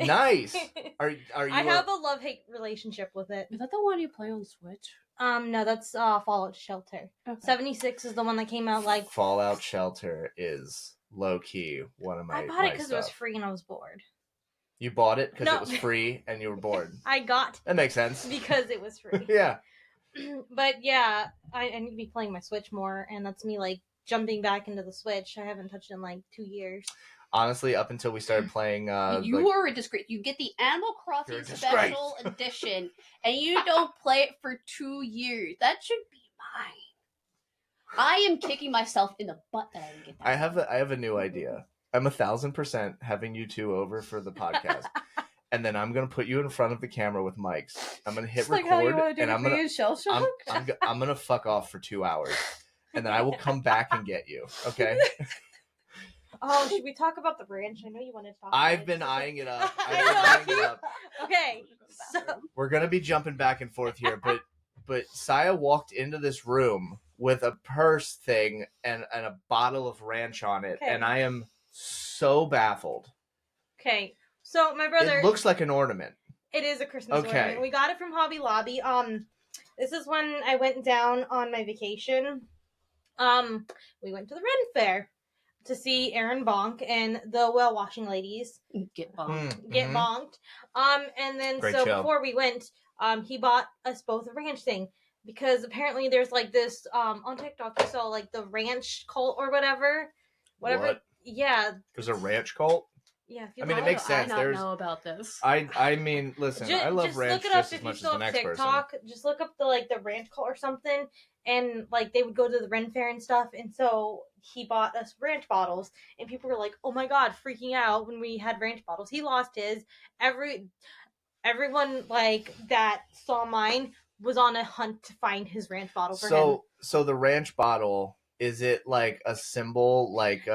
Nice. Are you? I have a love-hate relationship with it. Is that the one you play on Switch? No, that's Fallout Shelter. Okay. 76 is the one that came out like Fallout Shelter is low key one of my. I bought it because it was free and I was bored. You bought it because it was free and you were bored. That makes sense because it was free. Yeah. But yeah, I need to be playing my Switch more, and that's me like jumping back into the Switch. I haven't touched it in like 2 years. Honestly, up until we started playing, you are a disgrace. You get the Animal Crossing Special Edition, and you don't play it for 2 years. That should be mine. I am kicking myself in the butt that I didn't get that. I have a new idea. I'm 1,000% having you two over for the podcast, and then I'm gonna put you in front of the camera with mics. I'm gonna hit record, and I'm gonna fuck off for 2 hours, and then I will come back and get you. Okay. Oh, should we talk about the ranch? I know you wanted to talk about I've been eyeing it up. Okay, so we're gonna be jumping back and forth here, but Saya walked into this room with a purse thing and a bottle of ranch on it, and I am so baffled. Okay, so my brother. It looks like an ornament. It is a Christmas ornament. We got it from Hobby Lobby. This is when I went down on my vacation. We went to the Ren Fair to see Aaron Bonk and the whale washing ladies get bonked. Get bonked. And then before we went, he bought us both a ranch thing because apparently there's like this on TikTok you saw like the ranch cult or whatever. What? Yeah. There's a ranch cult? Yeah, I mean, it makes sense. I don't know about this. I mean, listen, I love ranch just as much as the next TikTok, person. Just look up the ranch cult or something, and like they would go to the Ren Fair and stuff, and so he bought us ranch bottles, and people were like, "Oh my god," freaking out when we had ranch bottles. He lost his. Everyone like that saw mine was on a hunt to find his ranch bottle for him. So the ranch bottle. Is it like a symbol, like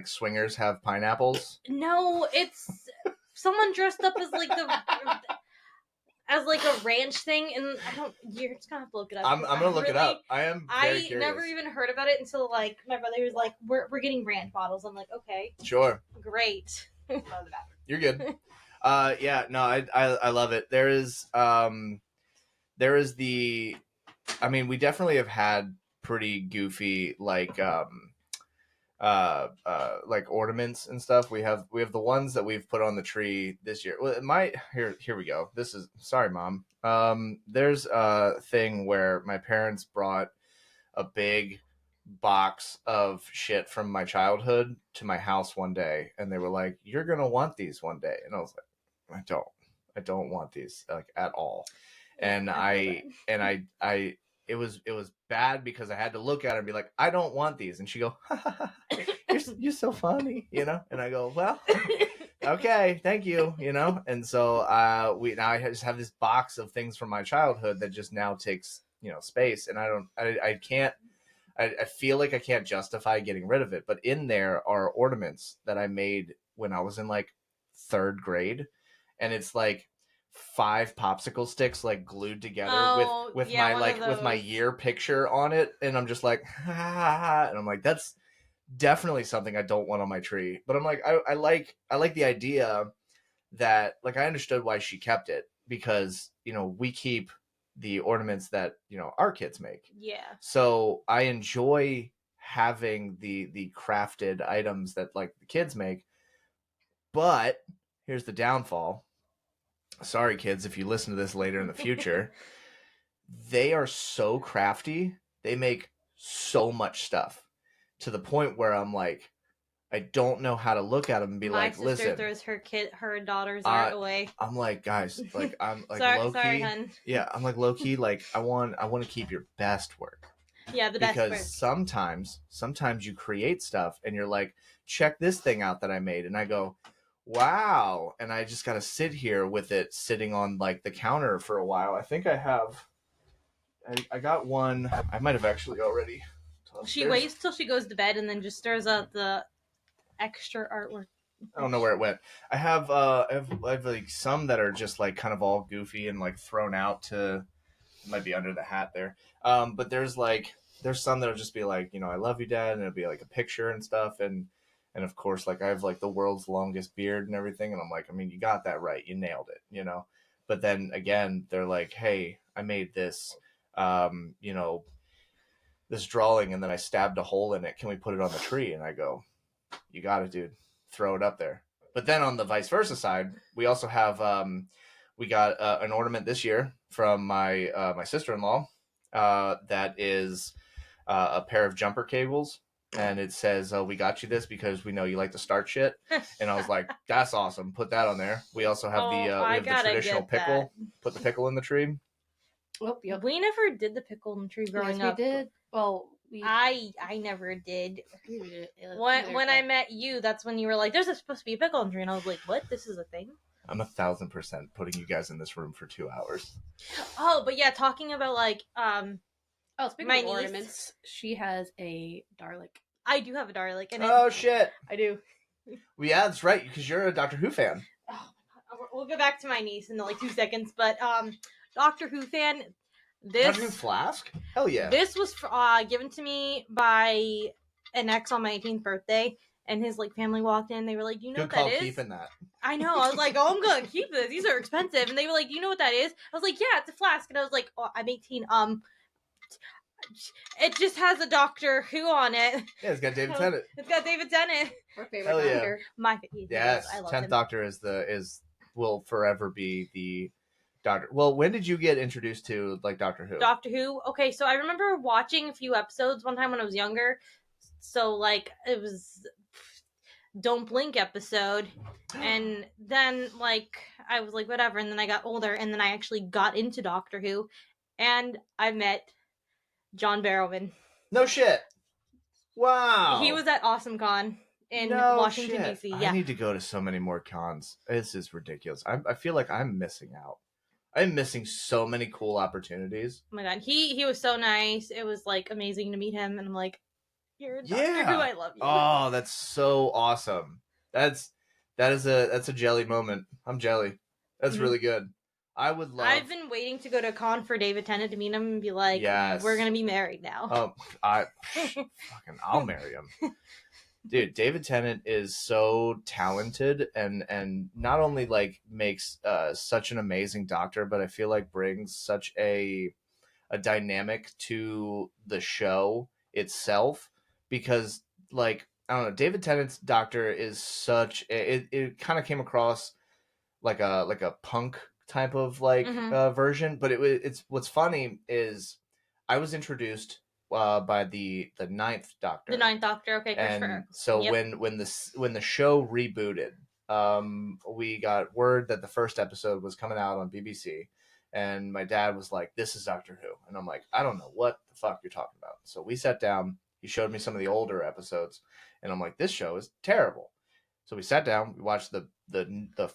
swingers have pineapples? No, it's someone dressed up as like a ranch thing, and you're just gonna have to look it up. I'm gonna look it up. I am. Very curious. Never even heard about it until like my brother was like, "We're getting ranch bottles." I'm like, "Okay, sure, great." You're good. Yeah, no, I love it. There is the, I mean, we definitely have had pretty goofy like ornaments and stuff. We have the ones that we've put on the tree this year. Well, here we go. This is, sorry mom. There's a thing where my parents brought a big box of shit from my childhood to my house one day, and they were like, "You're gonna want these one day," and I was like, I don't want these like at all. And it was bad because I had to look at her and be like, "I don't want these," and she go, "You're so funny," and I go, "Well, okay, thank you," and so I just have this box of things from my childhood that just now takes space, and I feel like I can't justify getting rid of it, but in there are ornaments that I made when I was in like 3rd grade, and it's like 5 popsicle sticks like glued together with my year picture on it, and I'm just like, and I'm like, that's definitely something I don't want on my tree. But I'm like, I like the idea that, like, I understood why she kept it, because we keep the ornaments that our kids make. Yeah. So I enjoy having the crafted items that like the kids make. But here's the downfall. Sorry, kids, if you listen to this later in the future. They are so crafty they make so much stuff to the point where I'm like, I don't know how to look at them and be My like, sister listen, throws her daughter's art away. I'm like, guys, like, I'm like sorry, low-key. hun. Yeah, I'm like low-key, like, I want to keep your best work. Yeah, the because best work. sometimes you create stuff and you're like, check this thing out that I made, and I go, wow, and I just gotta sit here with it sitting on like the counter for a while. I think I got one. I might have actually already. She waits till she goes to bed and then just stirs out the extra artwork. I don't know where it went. I have like some that are just like kind of all goofy and like thrown out to. It might be under the hat there. But there's some that'll just be like, you know, I love you, Dad, and it'll be like a picture and stuff, and of course, like I have like the world's longest beard and everything, and I'm like, I mean, you got that right, you nailed it, you know. But then again, they're like, hey, I made this, you know, this drawing, and then I stabbed a hole in it. Can we put it on the tree? And I go, you got it, dude. Throw it up there. But then on the vice versa side, we also have we got an ornament this year from my sister-in-law that is a pair of jumper cables, and it says, we got you this because we know you like to start shit. And I was like, that's awesome. Put that on there. We also have we have the traditional pickle. Put the pickle in the tree. Oh, yep. We never did the pickle in the tree growing up. We did. Well, I never did. When I met you, that's when you were like, "There's supposed to be a pickle in the tree," and I was like, "What? This is a thing?" I'm 1,000% putting you guys in this room for 2 hours. Oh, but yeah, talking about like speaking my of niece, ornaments, she has a Dalek. I do have a Dalek. And oh shit! I do. Well, yeah, that's right, because you're a Doctor Who fan. Oh my god, we'll go back to my niece in like 2 seconds, but Doctor Who fan. Doctor Who flask? Hell yeah! This was given to me by an ex on my 18th birthday, and his like family walked in. They were like, "Do you know Good what that is?" keeping that. I know. I was like, "Oh, I'm gonna keep this. These are expensive." And they were like, "Do you know what that is?" I was like, "Yeah, it's a flask." And I was like, "Oh, I'm 18. It just has a Doctor Who on it." Yeah, it's got David Tennant. It's got David Tennant. Our favorite Doctor. My favorite. Yes, I love 10th him. Doctor will forever be the Doctor. Well, when did you get introduced to like Doctor Who? Doctor Who. Okay, so I remember watching a few episodes one time when I was younger. So like it was Don't Blink episode, and then like I was like whatever, and then I got older, and then I actually got into Doctor Who, and I met John Barrowman. No shit. Wow. He was at Awesome Con in Washington, D.C. Yeah. I need to go to so many more cons. This is ridiculous. I feel like I'm missing out. I'm missing so many cool opportunities. Oh my god, he was so nice. It was like amazing to meet him, and I'm like, you're a Doctor Who. I love you. Oh, that's so awesome. That's a jelly moment. I'm jelly. That's really good. I would love. I've been waiting to go to a con for David Tennant to meet him and be like, yes, we're gonna be married now. Oh, I'll marry him. Dude, David Tennant is so talented and not only like makes such an amazing Doctor, but I feel like brings such a dynamic to the show itself, because like I don't know, David Tennant's Doctor is such it kind of came across like a punk type of like version, but it's what's funny is I was introduced by the ninth Doctor. The ninth Doctor, okay, and for sure. So when the show rebooted, we got word that the first episode was coming out on BBC, and my dad was like, "This is Doctor Who," and I'm like, "I don't know what the fuck you're talking about." So we sat down. He showed me some of the older episodes, and I'm like, "This show is terrible." So we sat down. We watched the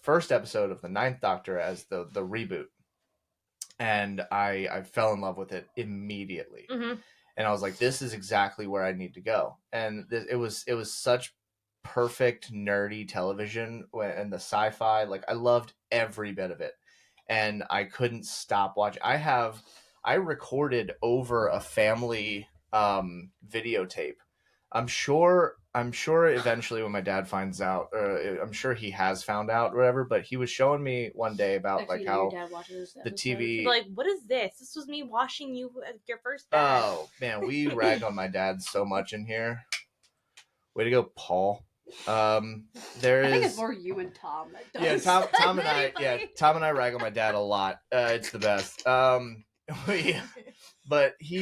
first episode of the ninth Doctor as the reboot, and I fell in love with it immediately. And I was like, this is exactly where I need to go. And it was such perfect nerdy television and the sci-fi. Like I loved every bit of it, and I couldn't stop watching. I recorded over a family videotape. I'm sure eventually when my dad finds out, I'm sure he has found out or whatever, but he was showing me one day about like how your dad watches the TV. Like, what is this? This was me watching you at your first dad. Oh man, we rag on my dad so much in here. Way to go, Paul. I think it's more you and Tom that does. Yeah, Tom and I rag on my dad a lot. It's the best. But he,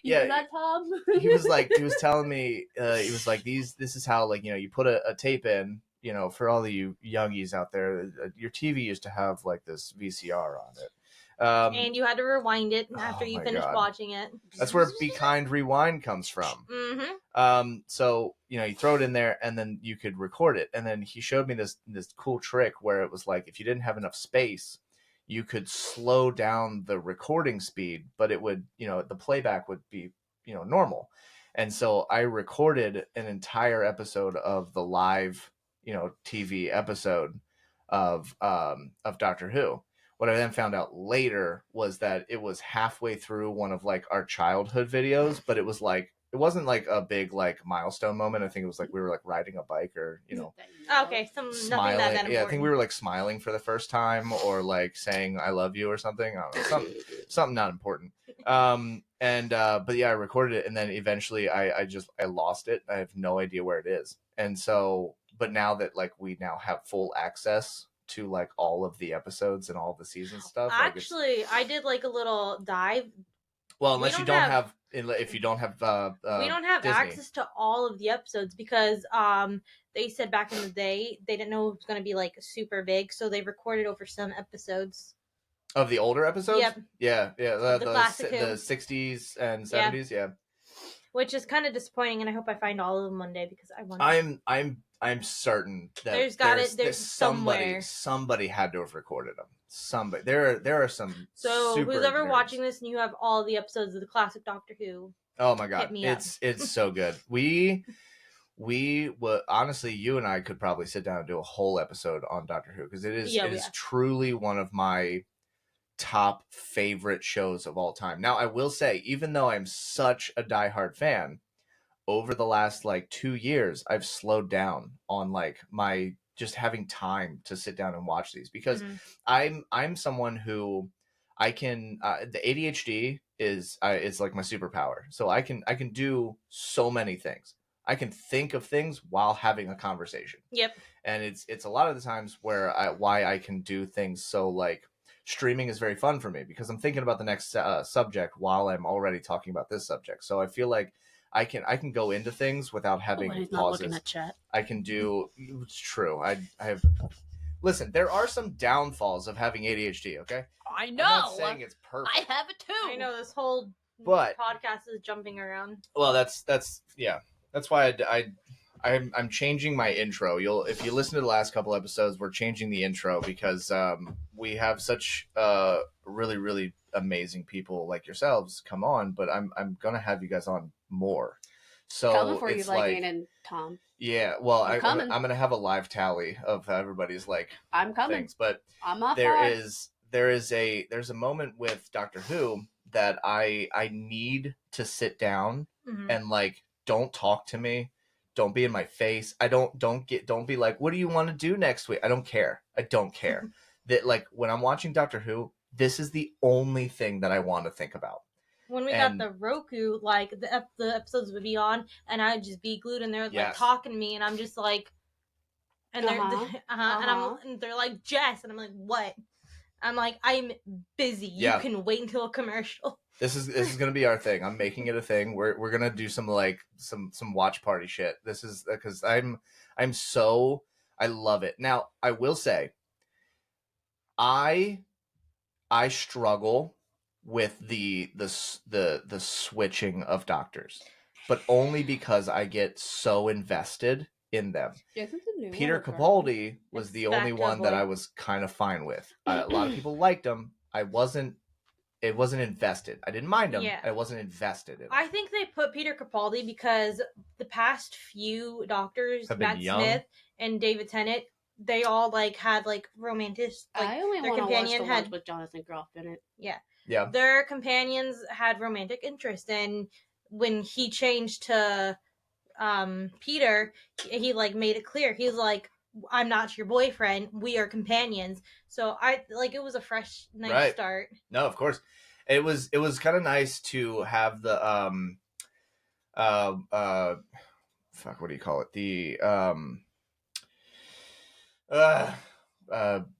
You hear yeah, that, Tom? he was telling me, he was like, this is how, like, you put a tape in, for all of you youngies out there, your TV used to have like this VCR on it. And you had to rewind it after Oh you my finished God. watching it. That's where Be Kind Rewind comes from. Mm-hmm. So you throw it in there and then you could record it. And then he showed me this cool trick where it was like, if you didn't have enough space, you could slow down the recording speed, but it would, the playback would be, normal. And so I recorded an entire episode of the live, TV episode of Doctor Who. What I then found out later was that it was halfway through one of like our childhood videos, but it wasn't like a big like milestone moment. I think it was like we were like riding a bike or Okay, nothing smiling. that important. Yeah, I think we were like smiling for the first time or like saying I love you or something. I don't know, something not important. But yeah, I recorded it and then eventually I lost it. I have no idea where it is. And so, but now that like we now have full access to like all of the episodes and all the season stuff. Actually, I did like a little dive. Well, unless you don't have if you don't have we don't have Disney. access to all of the episodes because they said back in the day they didn't know it was going to be like super big, so they recorded over some episodes of the older episodes. Yep. Yeah. The classic the 60s and 70s. Yeah. Which is kind of disappointing, and I hope I find all of them one day because I want. I'm certain that there's somebody had to have recorded them. Somebody there are some. So super who's ever nerds watching this and you have all the episodes of the classic Doctor Who? Oh my God, it's so good. We would honestly, you and I could probably sit down and do a whole episode on Doctor Who because it is truly one of my top favorite shows of all time. Now, I will say, even though I'm such a diehard fan, over the last like 2 years, I've slowed down on like my just having time to sit down and watch these because I'm someone who I can the ADHD is like my superpower. So I can do so many things. I can think of things while having a conversation. Yep. And it's a lot of the times where why I can do things so like streaming is very fun for me because I'm thinking about the next subject while I'm already talking about this subject. So I feel like I can go into things without having pauses. Not looking at chat. I can do. It's true. I have. Listen, there are some downfalls of having ADHD. Okay. I know. I'm not saying it's perfect. I have it too. I know this whole but podcast is jumping around. Well, that's yeah. That's why I'm changing my intro. If you listen to the last couple episodes, we're changing the intro because we have such really really amazing people like yourselves come on, but I'm gonna have you guys on more. So coming for it's you, like and Tom. Yeah, well, I'm gonna have a live tally of everybody's like I'm coming. things, but I'm not there's a moment with Doctor Who that I need to sit down and like don't talk to me. Don't be in my face. Don't be like, what do you want to do next week? I don't care. That like when I'm watching Doctor Who, this is the only thing that I want to think about. When we got the Roku, like the episodes would be on, and I'd just be glued, and they're like talking to me, and I'm just like, and and they're like Jess, and I'm like, what? I'm like, I'm busy. You can wait until a commercial. This is gonna be our thing. I'm making it a thing. We're gonna do some like some watch party shit. This is because I love it. Now I will say, I struggle with the switching of doctors, but only because I get so invested in them. Peter Capaldi was the only one that I was kind of fine with. A lot of people liked him. It wasn't invested. I didn't mind him. I wasn't invested in him. I think they put Peter Capaldi because the past few doctors, Matt Smith and David Tennant, they all like had like romantic. Like, I only their companion had with Jonathan Groff in it. Yeah. Their companions had romantic interest, and when he changed to Peter, he like made it clear. He's like, I'm not your boyfriend. We are companions. So I like it was a fresh, nice start. No, of course. It was kind of nice to have the fuck, what do you call it? The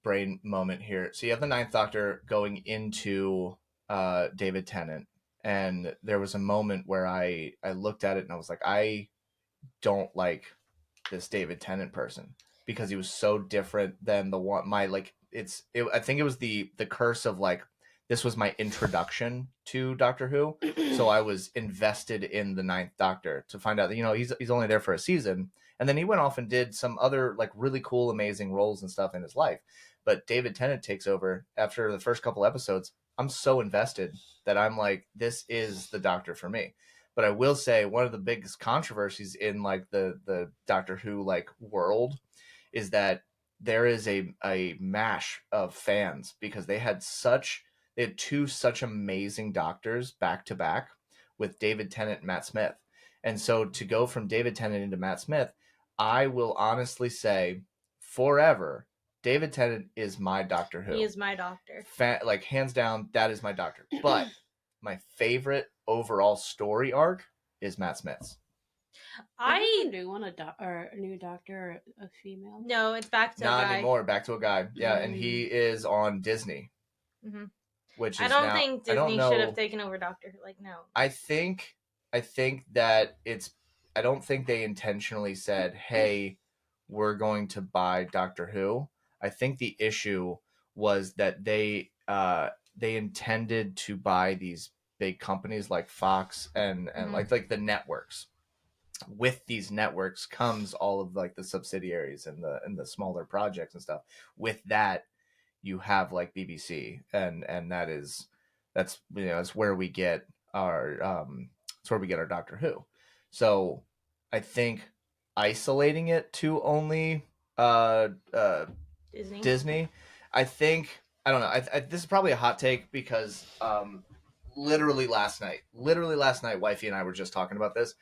brain moment here. So you have the Ninth Doctor going into David Tennant, and there was a moment where I looked at it and I was like, I don't like this David Tennant person because he was so different than the one my like I think it was the curse of like this was my introduction to Doctor Who, so I was invested in the Ninth Doctor to find out that he's only there for a season, and then he went off and did some other like really cool amazing roles and stuff in his life. But David Tennant takes over after the first couple episodes. I'm so invested that I'm like, this is the Doctor for me. But I will say one of the biggest controversies in like the Doctor Who like world is that there is a mash of fans because they had two such amazing doctors back to back with David Tennant and Matt Smith. And so to go from David Tennant into Matt Smith, I will honestly say forever David Tennant is my Doctor Who. He is my Doctor. Like hands down, that is my Doctor. But my favorite overall story arc is Matt Smith's. I do want a new Doctor, a female. No, it's back to not a guy. anymore. Back to a guy. Yeah, and he is on Disney. Mm-hmm. Which is I don't think Disney should have taken over Doctor Who. Like, no. I think that I don't think they intentionally said, "Hey, we're going to buy Doctor Who." I think the issue was that they intended to buy these big companies like Fox and like the networks. With these networks comes all of like the subsidiaries and the smaller projects and stuff. With that, you have like BBC, and that's where we get our Doctor Who. So I think isolating it to only Disney, I think, I don't know. This is probably a hot take because literally last night, wifey and I were just talking about this,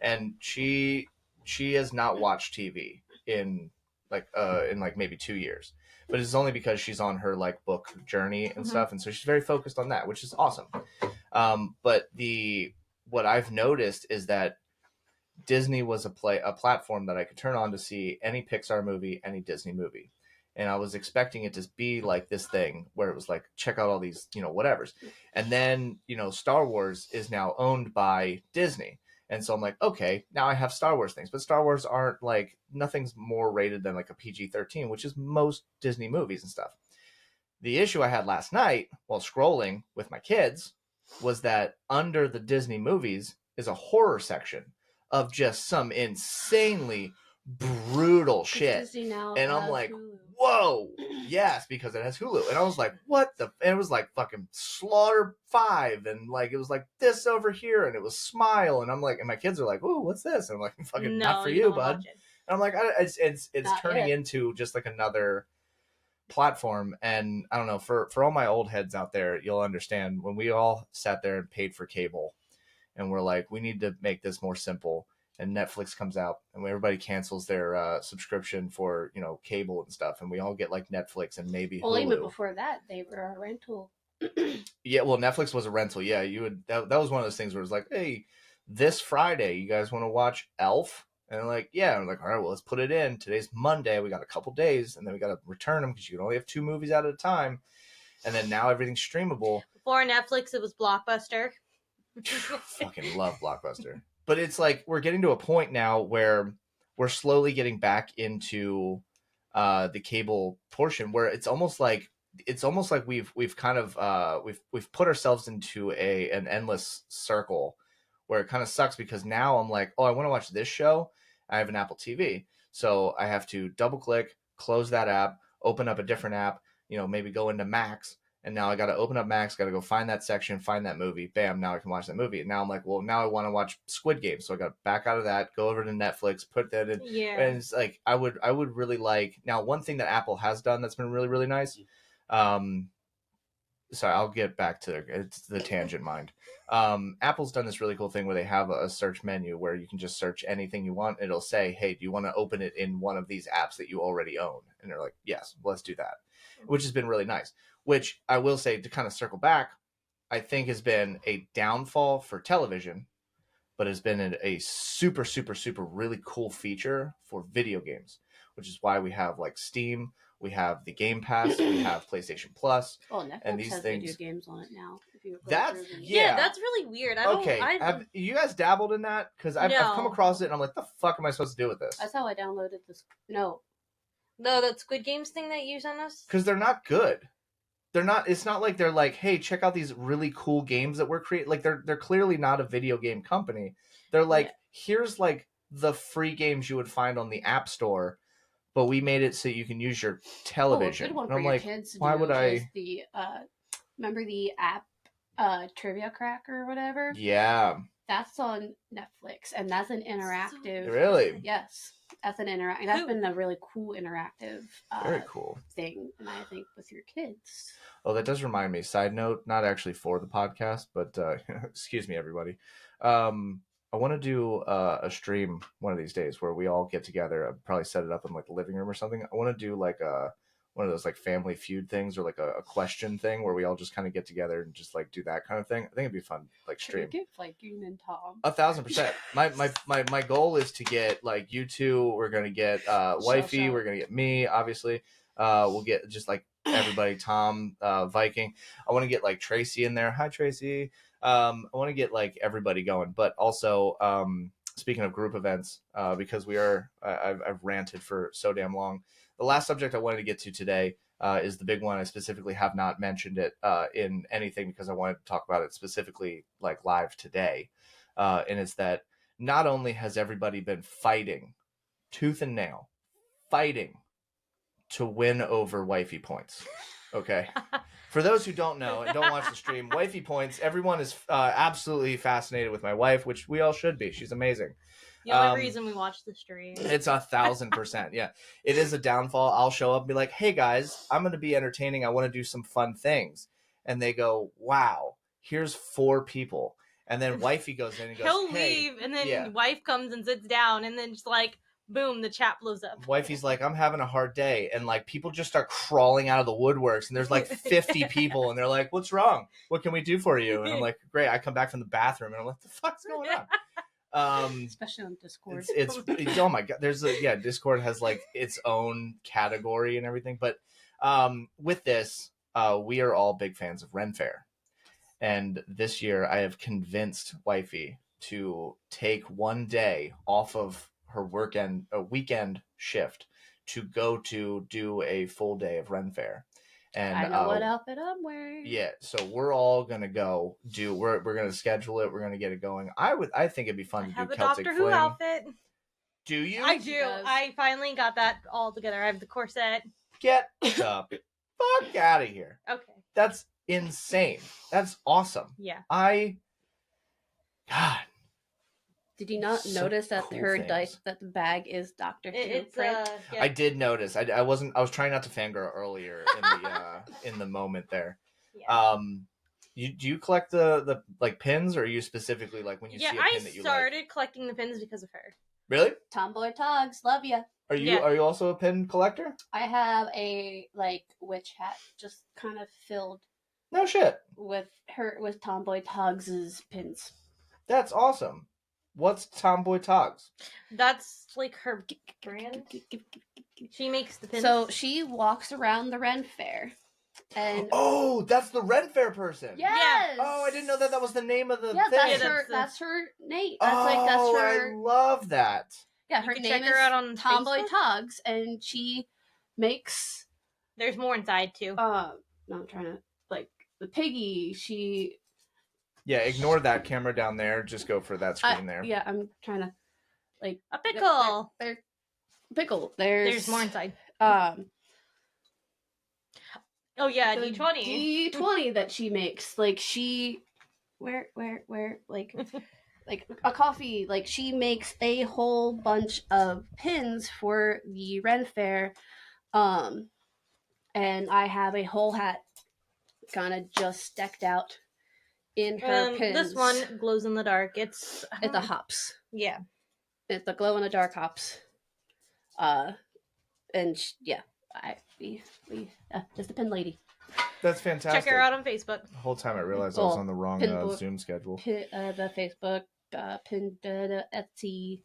and she has not watched TV in maybe 2 years, but it's only because she's on her like book journey and stuff, and so she's very focused on that, which is awesome. But what I've noticed is that Disney was a platform that I could turn on to see any Pixar movie, any Disney movie. And I was expecting it to be like this thing where it was like, check out all these, whatevers. And then, Star Wars is now owned by Disney. And so I'm like, okay, now I have Star Wars things. But Star Wars aren't like, nothing's more rated than like a PG-13, which is most Disney movies and stuff. The issue I had last night while scrolling with my kids was that under the Disney movies is a horror section of just some insanely brutal shit. And I'm like, Hulu. Whoa, yes, because it has Hulu. And I was like, what the? And it was like fucking Slaughter 5, and like it was like this over here, and it was Smile, and I'm like, and my kids are like, ooh, what's this? And I'm like, fucking not for you, bud. And I'm like, it's turning into just like another platform. And I don't know, for all my old heads out there, you'll understand when we all sat there and paid for cable, and we're like, we need to make this more simple. And Netflix comes out, and everybody cancels their subscription for cable and stuff, and we all get like Netflix and maybe Hulu. Well, even before that, they were a rental. Yeah, well, Netflix was a rental. Yeah, you would. That was one of those things where it was like, hey, this Friday, you guys want to watch Elf? And they're like, yeah. And I'm like, all right, well, let's put it in. Today's Monday. We got a couple days, and then we got to return them because you can only have 2 movies out at a time. And then now everything's streamable. Before Netflix, it was Blockbuster. Fucking love Blockbuster. But it's like we're getting to a point now where we're slowly getting back into the cable portion, where it's almost like we've kind of we've put ourselves into an endless circle where it kind of sucks because now I'm like, oh, I want to watch this show. I have an Apple TV, so I have to double click, close that app, open up a different app, maybe go into Max. And now I got to open up Max, got to go find that section, find that movie. Bam, now I can watch that movie. And now I'm like, well, now I want to watch Squid Game. So I got to back out of that, go over to Netflix, put that in. Yeah. And it's like, I would really like, now one thing that Apple has done that's been really, really nice. Sorry, I'll get back to it's the tangent mind. Apple's done this really cool thing where they have a search menu where you can just search anything you want. It'll say, hey, do you want to open it in one of these apps that you already own? And they're like, yes, let's do that, which has been really nice. Which I will say, to kind of circle back, I think has been a downfall for television, but has been a super, super, super really cool feature for video games, which is why we have like Steam, we have the Game Pass, we have PlayStation Plus. Oh, Netflix And these has things- video games on it now. If you go That's- through the- yeah. that's really weird. I don't. Okay, I, have you guys dabbled in that? Because I've come No. across it and I'm like, the fuck am I supposed to do with this? That's how I downloaded this. No, the Squid Games thing that you sent us. Because they're not good. They're not. It's not like they're like, hey, check out these really cool games that we're creating. Like they're clearly not a video game company. They're like, here's like the free games you would find on the App Store, but we made it so you can use your television. Oh, a good one And for I'm your like, kids to why do would is I? the remember the app Trivia Cracker or whatever? Yeah, That's on Netflix, and that's an interactive. really, Yes, that's an interactive. That's been a really cool interactive very cool. thing, and I think with your kids. Oh, that does remind me. Side note, not actually for the podcast, but excuse me, everybody. I want to do a stream one of these days where we all get together. I'd probably set it up in like the living room or something. I want to do like one of those like Family Feud things or like a question thing where we all just kind of get together and just like do that kind of thing. I think it'd be fun, like stream. Get Viking and Tom. 1,000%. My goal is to get like you two. We're gonna get wifey. We're gonna get me. Obviously, we'll get just like everybody. Tom, Viking. I want to get like Tracy in there. Hi, Tracy. I want to get like everybody going, but also speaking of group events, because I've ranted for so damn long. The last subject I wanted to get to today is the big one. I specifically have not mentioned it in anything because I wanted to talk about it specifically like live today. And it's that not only has everybody been fighting tooth and nail, fighting to win over wifey points. Okay. For those who don't know and don't watch the stream, wifey points, everyone is absolutely fascinated with my wife, which we all should be. She's amazing. The only reason we watch the stream. It's 1,000%. Yeah. It is a downfall. I'll show up and be like, hey guys, I'm going to be entertaining. I want to do some fun things. And they go, wow, here's 4 people. And then wifey goes in and goes, He'll hey, leave, and then wife comes and sits down, and then just like, boom, the chat blows up. Wifey's like, I'm having a hard day. And like people just start crawling out of the woodworks and there's like 50 people and they're like, what's wrong? What can we do for you? And I'm like, great. I come back from the bathroom and I'm like, what the fuck's going on? Especially on Discord. It's oh my god. Discord has like its own category and everything. But with this, we are all big fans of Ren Fair. And this year I have convinced wifey to take one day off of her weekend shift to go to do a full day of Ren Fair. And I know what outfit I'm wearing. Yeah, so we're all gonna go do. We're gonna schedule it. We're gonna get it going. I think it'd be fun to do Celtic Doctor Fling. Who outfit. Do you? I do. I finally got that all together. I have the corset. Get the fuck out of here. Okay. That's insane. That's awesome. Yeah. God. Did you not notice that cool her things. dice, that the bag is Doctor Who It's print? yeah. I did notice. I was trying not to fangirl earlier in the moment there. Yeah. Do you collect the like pins, or are you specifically like when you see a pin that you like? I started collecting the pins because of her. Really? Tomboy Togs, love ya. Are you also a pin collector? I have a witch hat, just kind of filled No shit. with Tomboy Togs' pins. That's awesome. What's Tomboy Togs? That's like her brand. She makes the pins. So she walks around the Ren Fair, and oh, that's the Ren Fair person. yes. Oh, I didn't know that was the name of the Yeah, thing. that's her name. That's her. I love that. Yeah, You her can name check is her out on Tomboy Facebook. Togs, and she makes. There's more inside too. No, I'm trying to the piggy. She. Yeah, ignore that camera down there. Just go for that screen there. Yeah, I'm trying to A pickle. Pickle. There's more inside. Oh yeah, D20. D20 that she makes. Like she where like a coffee, like she makes a whole bunch of pins for the Ren Fair. And I have a whole hat kind of just decked out in her pins. This one glows in the dark. It's a hops. Yeah. It's the glow in the dark hops. We just a pin lady. That's fantastic. Check her out on Facebook. The whole time I realized I was on the wrong Zoom schedule. The Facebook, Etsy.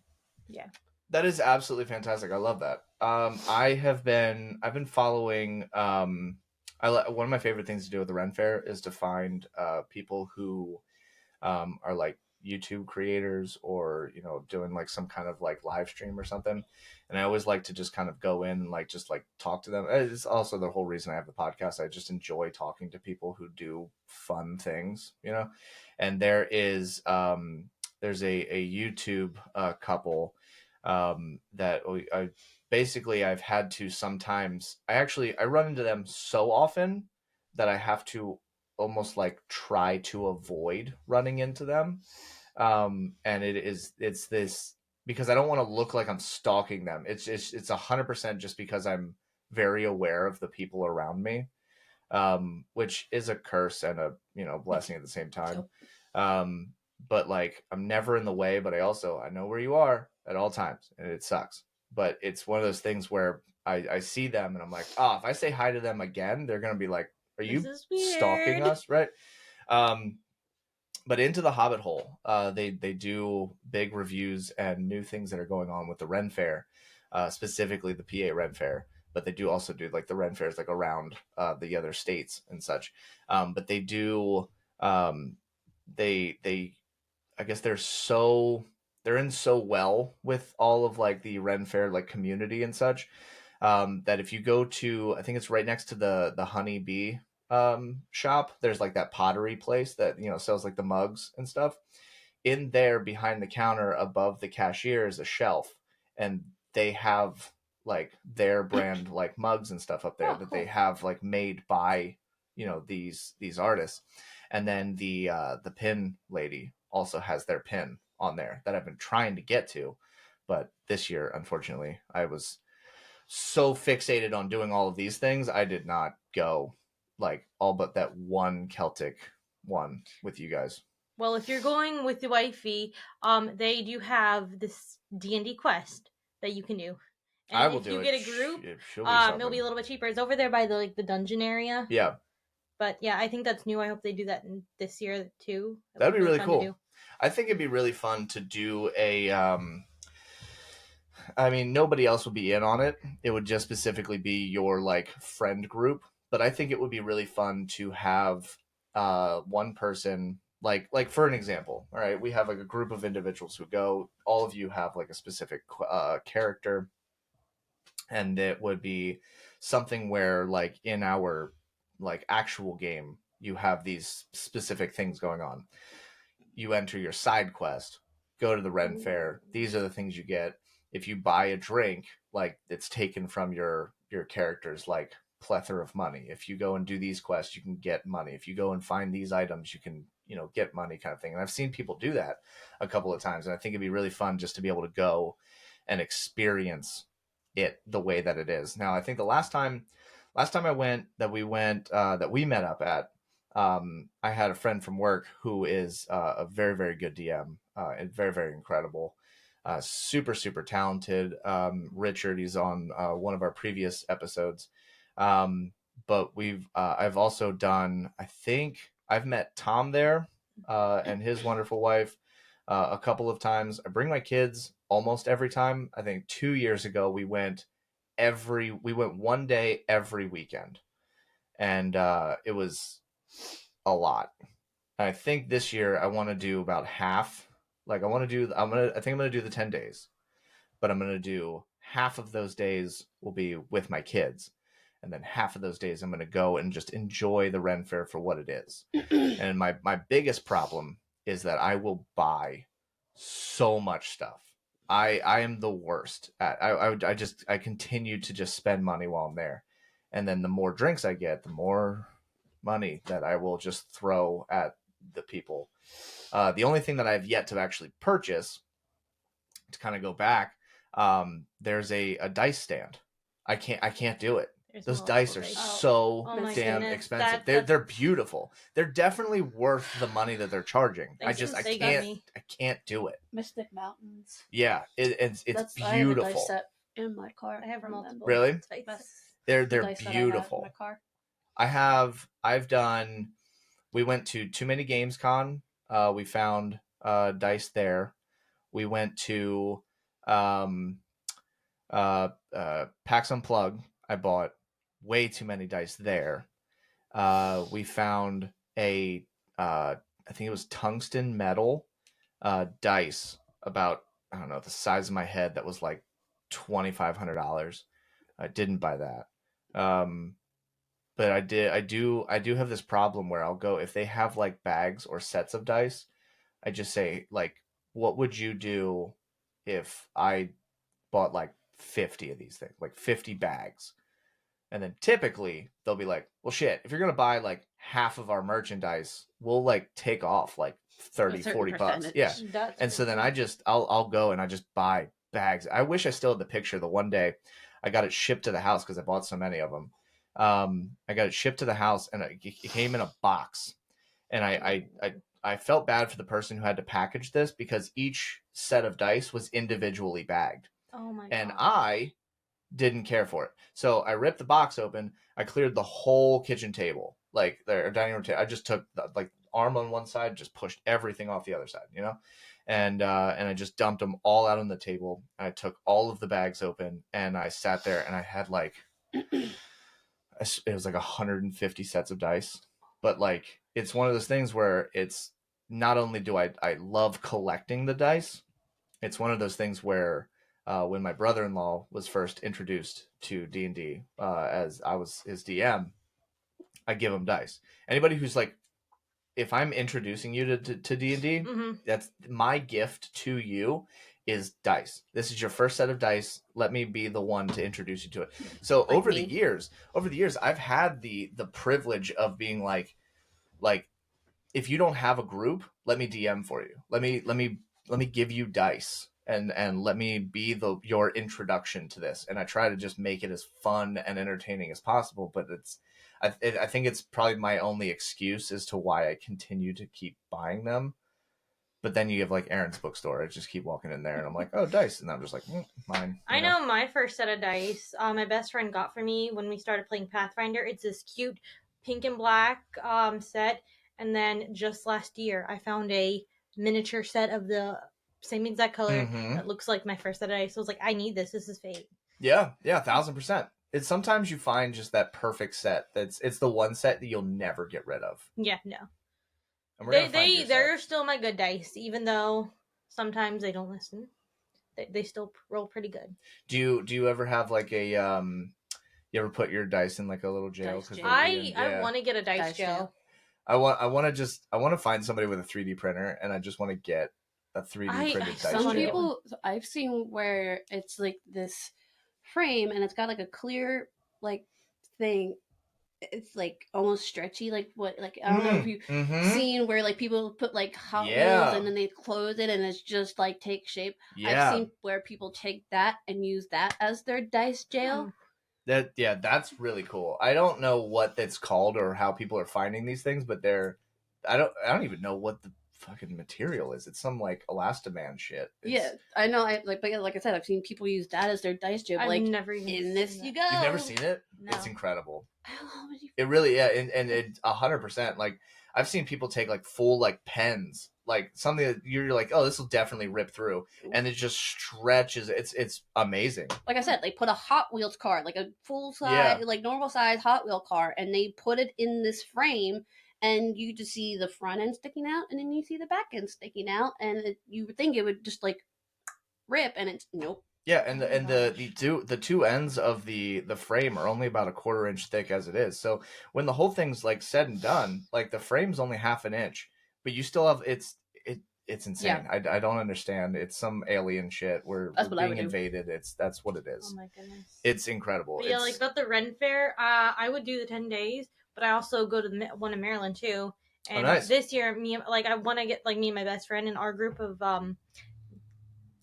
Yeah. That is absolutely fantastic. I love that. I've been following. One of my favorite things to do with the Ren Fair is to find people who are like YouTube creators or doing like some kind of like live stream or something. And I always like to just kind of go in and like just like talk to them. It's also the whole reason I have the podcast. I just enjoy talking to people who do fun things. And there's a YouTube couple that basically I've had to sometimes I run into them so often that I have to almost like try to avoid running into them. And it's this because I don't want to look like I'm stalking them. It's 100% just because I'm very aware of the people around me, which is a curse and a blessing at the same time. Um, but like I'm never in the way, but I know where you are at all times, and it sucks. But it's one of those things where I see them and I'm like, oh, if I say hi to them again, they're gonna be like, are This you is stalking weird. us, right? Um, but Into the Hobbit Hole, they do big reviews and new things that are going on with the Ren Fair, specifically the PA Ren Fair. But they do also do like the Ren Fairs like around the other states and such. But they do they I guess they're in so well with all of like the Ren Fair like community and such, that if you go to, I think it's right next to the Honey Bee shop. There's like that pottery place that sells like the mugs and stuff. In there behind the counter above the cashier is a shelf, and they have like their brand like mugs and stuff up there Oh, that they cool. have like made by these artists. And then the pin lady also has their pin on there that I've been trying to get to, but this year unfortunately I was so fixated on doing all of these things, I did not go like all but that one Celtic one with you guys. Well, if you're going with the wifey, they do have this D&D quest that you can do. I And will if do you it. get a group, She'll be it'll be something. a little bit cheaper. It's over there by the dungeon area. Yeah, But yeah, I think that's new. I hope they do that this year too. That that'd would be be really really fun to cool. do. I think it'd be really fun to do a. I mean, nobody else would be in on it. It would just specifically be your like friend group. But I think it would be really fun to have one person like for an example. All right, we have like a group of individuals who go. All of you have like a specific character, and it would be something where like in our like actual game you have these specific things going on. You enter your side quest, go to the Ren Fair. These are the things you get. If you buy a drink, like it's taken from your character's like plethora of money. If you go and do these quests, you can get money. If you go and find these items, you can get money, kind of thing. And I've seen people do that a couple of times, and I think it'd be really fun just to be able to go and experience it the way that it is. Now, I think the last time I went that we met up at, I had a friend from work who is a very, very good DM, and very, very incredible, super, super talented. Richard, he's on one of our previous episodes. But I've also done, I think I've met Tom there, and his wonderful wife, a couple of times. I bring my kids almost every time. I think 2 years ago we went one day every weekend, and it was a lot. I think this year I want to do about half. Like I think I'm gonna do the 10 days, but I'm gonna do half of those days will be with my kids, and then half of those days I'm gonna go and just enjoy the Ren Fair for what it is. And my biggest problem is that I will buy so much stuff. I am the worst at I continue to just spend money while I'm there, and then the more drinks I get, the more money that I will just throw at the people. The only thing that I've yet to actually purchase, to kind of go back, there's a dice stand. I can't do it. There's Those multiple dice are dice. so Oh my damn goodness, expensive. that's They're beautiful. They're definitely worth the money that they're charging. I They got can't me. I can't do it. Mystic Mountains. Yeah, it's I have a dice beautiful. set in my car. I have from multiple them. Really? dice. That's They're the they're dice that I have in beautiful. my car. I've done. We went to Too Many Games Con. We found dice there. We went to PAX Unplugged, I bought way too many dice there. We found a I think it was tungsten metal dice about, I don't know, the size of my head, that was like $2,500. I didn't buy that. Um, but I do have this problem where I'll go, if they have like bags or sets of dice, I just say, like, what would you do if I bought like 50 of these things, like 50 bags? And then typically they'll be like, well, shit, if you're going to buy like half of our merchandise, we'll like take off like A 30, certain 40 bucks. Yeah. percentage. That's And so then pretty I'll go and I just buy bags. I wish I still had the picture. The one day I got it shipped to the house because I bought so many of them. I got it shipped to the house and it came in a box. And I felt bad for the person who had to package this because each set of dice was individually bagged. Oh my And god. I didn't care for it. So I ripped the box open. I cleared the whole kitchen table, like their dining room table. I just took the, like, arm on one side, just pushed everything off the other side, and I just dumped them all out on the table. I took all of the bags open, and I sat there, and I had like it was like 150 sets of dice. But like, it's one of those things where it's not only do I love collecting the dice, it's one of those things where when my brother-in-law was first introduced to D&D, as I was his DM, I give him dice. Anybody who's like, if I'm introducing you to D&D, Mm-hmm. that's my gift to you, is dice. This is your first set of dice. Let me be the one to introduce you to it. So Like me. over the years, I've had the privilege of being like, if you don't have a group, let me DM for you. Let me give you dice, and let me be your introduction to this. And I try to just make it as fun and entertaining as possible. But I think it's probably my only excuse as to why I continue to keep buying them. But then you have like Aaron's bookstore. I just keep walking in there, and I'm like, oh, dice, and I'm just like, mine. I know my first set of dice. My best friend got for me when we started playing Pathfinder. It's this cute pink and black set, and then just last year I found a miniature set of the same exact color Mm-hmm. that looks like my first set of dice. So I was like, I need this. This is fate. Yeah, 1,000%. It's sometimes you find just that perfect set. It's the one set that you'll never get rid of. Yeah, no. And we're gonna find your They're set. still my good dice, even though sometimes they don't listen. They still roll pretty good. Do you ever have like a you ever put your dice in like a little jail? Dice Because jail. I want to get a dice Dice jail. jail. I want to find somebody with a 3D printer, and I just want to get a 3D printed dice Some wanna jail. get people I've seen where it's like this frame and it's got like a clear like thing. It's like almost stretchy, like what, like I don't know if you've seen where like people put like Hot Wheels and then they close it and it's just like take shape. I've Yeah, seen where people take that and use that as their dice jail. that's really cool. I don't know what that's called or how people are finding these things, but I don't even know what the fucking material is. It's some like Elastoman shit. Yeah, I know. But yeah, like I said, I've seen people use that as their dice jail. I've Like never even in seen this, that. you go. You've never seen it? No. It's incredible. How would you? It really, yeah, and it 100%. Like, I've seen people take like full like pens, like something that you're like, oh, this will definitely rip through, and it just stretches. It's amazing. Like I said, they put a Hot Wheels car, like a full size, Yeah. like normal size Hot Wheel car, and they put it in this frame, and you just see the front end sticking out, and then you see the back end sticking out, and you would think it would just like rip, and it's nope. Yeah, and Oh my the two ends of the frame are only about a quarter inch thick as it is. So when the whole thing's like said and done, like the frame's only half an inch, but you still have it's insane. I don't understand. It's some alien shit. We're That's what I being would do. invaded. That's what it Oh is. my goodness. It's incredible. But yeah, It's like about the Ren Fair, I would do the 10 days, but I also go to the one in Maryland too. And nice. this year, I want to get like me and my best friend in our group of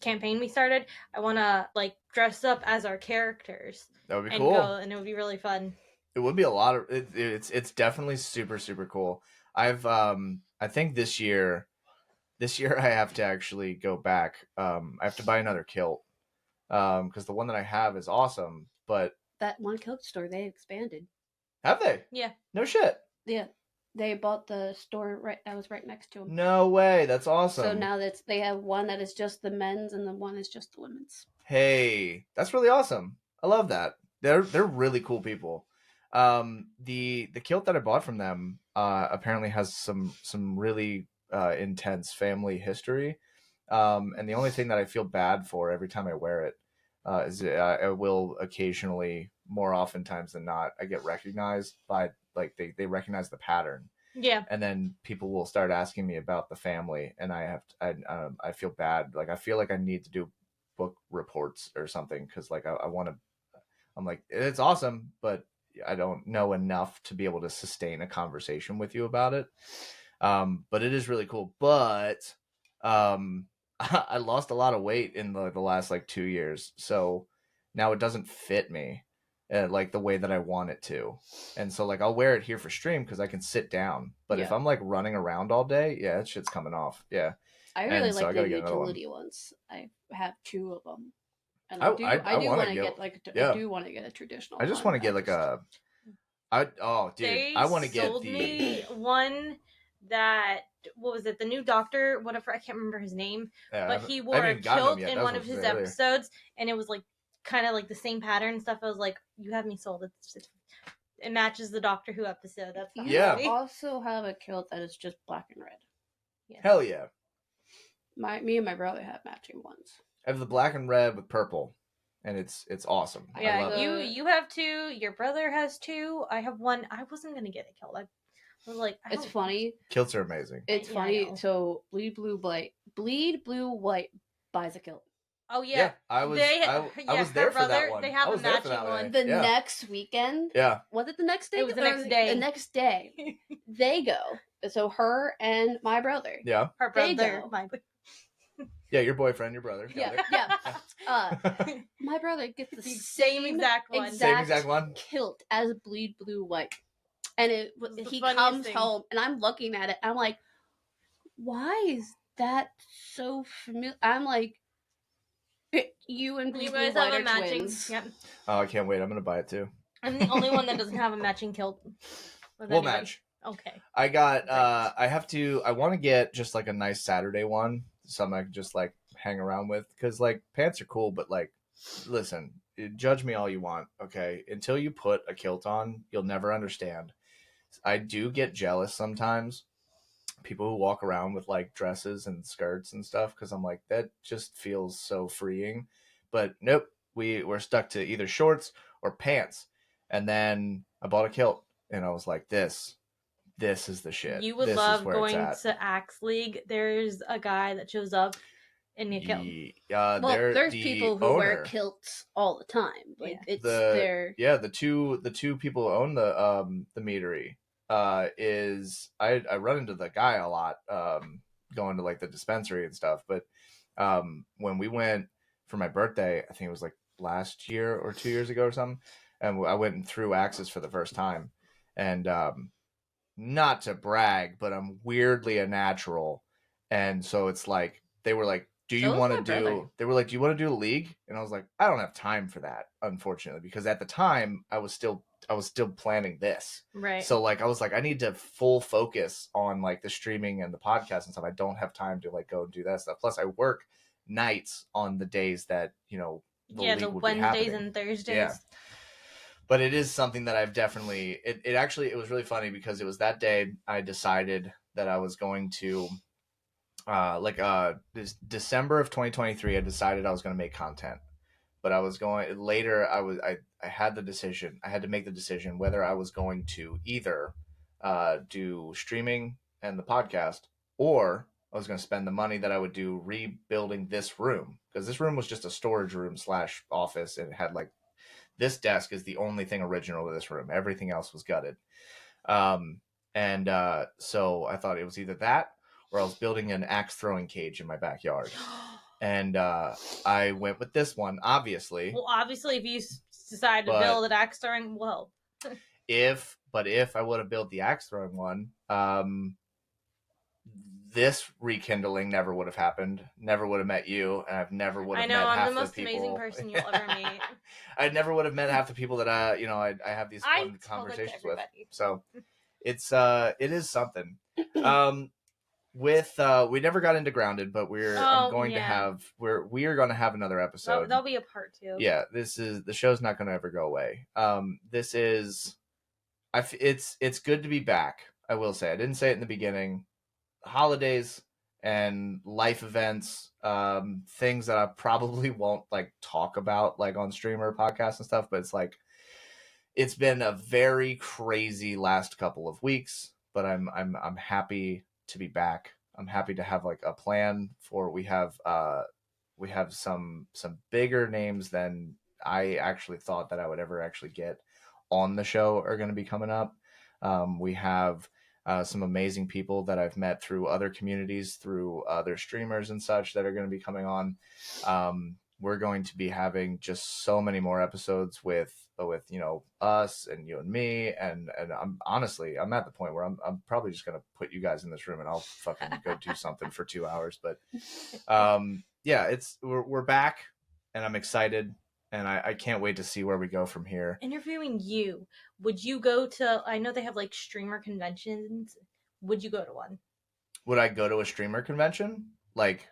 campaign we started. I want to like dress up as our characters That would be and cool. go, and it would be really fun. It would be a lot of it's definitely super super cool. I think this year I have to actually go back. I have to buy another kilt. Because the one that I have is awesome, but That one kilt store they expanded. have they? Yeah. No shit. Yeah, They bought the store that was right next to them. No way. That's awesome. So now they have one that is just the men's and the one is just the women's. Hey, that's really awesome. I love that. They're really cool people. The kilt that I bought from them apparently has some really intense family history. And the only thing that I feel bad for every time I wear it is I will occasionally, more oftentimes than not, I get recognized by like they recognize the pattern. Yeah. And then people will start asking me about the family, and I feel bad. Like I feel like I need to do book reports or something because like I want to. I'm like it's awesome, but I don't know enough to be able to sustain a conversation with you about it. But it is really cool. But I lost a lot of weight in the last like 2 years, so now it doesn't fit me like the way that I want it to. And so like I'll wear it here for stream because I can sit down. But if Yeah. I'm like running around all day, yeah, that shit's coming off. Yeah. I really And so I like the gotta get another one. utility ones. I have 2 of them, and I I do wanna want to get- get like yeah. I do want to get a traditional. I just one. want to get like a. Dude, They I want to get sold the. me one that, what was it, the new Doctor, whatever, I can't remember his name, but he wore a kilt in one of his episodes, and it was like kind of like the same pattern and stuff. I was like, you have me sold. It matches the Doctor Who episode. That's not Yeah. funny. Also have a kilt that is just black and red. Yes. Hell yeah! Me and my brother have matching ones. I have the black and red with purple, and it's awesome. I Yeah, love it. you have 2. Your brother has 2. I have 1. I wasn't gonna get a kilt. I was like, It's funny. Kilts are amazing. It's Yeah, I funny. know. So Bleed Blue White buys a kilt. Oh yeah, I was her there for that brother, one. They have I was a there for matching that one. The Yeah. next weekend, Yeah. was it the next day? It was the next day. The next day, they go. So her and my brother. Yeah. Her They brother, go. Yeah, your boyfriend, your brother. Yeah, Got yeah. My brother gets the same exact one. Same exact one. kilt as Bleed Blue White, and the he funniest comes thing. home, and I'm looking at it. I'm like, why is that so familiar? I'm like, you and Bleed You Blue guys White have are a matching. twins. Yep. Oh, I can't wait. I'm gonna buy it too. I'm the only one that doesn't have a matching kilt. With We'll anybody. match. Okay. I got. Great. I want to get just like a nice Saturday one, something I can just like hang around with. Because like pants are cool, but like, listen, judge me all you want, okay? Until you put a kilt on, you'll never understand. I do get jealous sometimes. People who walk around with like dresses and skirts and stuff, because I'm like, that just feels so freeing. But nope, we're stuck to either shorts or pants. And then I bought a kilt, and I was like, this is the shit. You would This love is where going it's at. to Axe League. There's a guy that shows up in a kilt. Well, there's the people who wear owner, kilts all the time. Like Yeah. it's their the two people who own the meadery is I run into the guy a lot going to like the dispensary and stuff. But when we went for my birthday, I think it was like last year or 2 years ago or something, and I went and threw axes for the first time. And not to brag, but I'm weirdly a natural. And so it's like they were like, do you So is want my to brother. do they were like, do you want to do a league? And I was like, I don't have time for that, unfortunately, because at the time I was still planning this. Right. So like I was like, I need to full focus on like the streaming and the podcast and stuff. I don't have time to like go and do that stuff. Plus I work nights on the days that, the league the would be Wednesdays happening. and Thursdays. Yeah. But it is something that I've definitely it was really funny because it was that day I decided that I was going to this December of 2023 I decided I was going to make content. But I was going later I had the decision. I had to make the decision whether I was going to either do streaming and the podcast, or I was going to spend the money that I would do rebuilding this room, because this room was just a storage room / office, and it had like this desk is the only thing original to this room. Everything else was gutted. So I thought it was either that or I was building an axe throwing cage in my backyard. And I went with this one, obviously. Well, obviously, if you decide to build an axe throwing, well. If I would have built the axe throwing one, this rekindling never would have happened. Never would have met you, and I've never would have met half the people. I know, I'm the most amazing person you'll ever meet. I never would have met half the people that I have these fun conversations with. So, it is something. With we never got into Grounded, but I'm going to have we are going to have another episode. That'll be a part 2. Yeah, the show's not going to ever go away. This is it's good to be back. I will say, I didn't say it in the beginning. Holidays and life events, things that I probably won't like talk about like on stream or podcasts and stuff, but it's like it's been a very crazy last couple of weeks, but I'm happy to be back. I'm happy to have like a plan for we have some bigger names than I actually thought that I would ever actually get on the show are going to be coming up. We have some amazing people that I've met through other communities, through other streamers and such that are going to be coming on. We're going to be having just so many more episodes with us and you and me, and I'm honestly I'm at the point where I'm probably just gonna put you guys in this room and I'll fucking go do something for 2 hours. But yeah, we're back and I'm excited. And I can't wait to see where we go from here. Interviewing you, would you go to? I know they have like streamer conventions. Would you go to one? Would I go to a streamer convention? Like,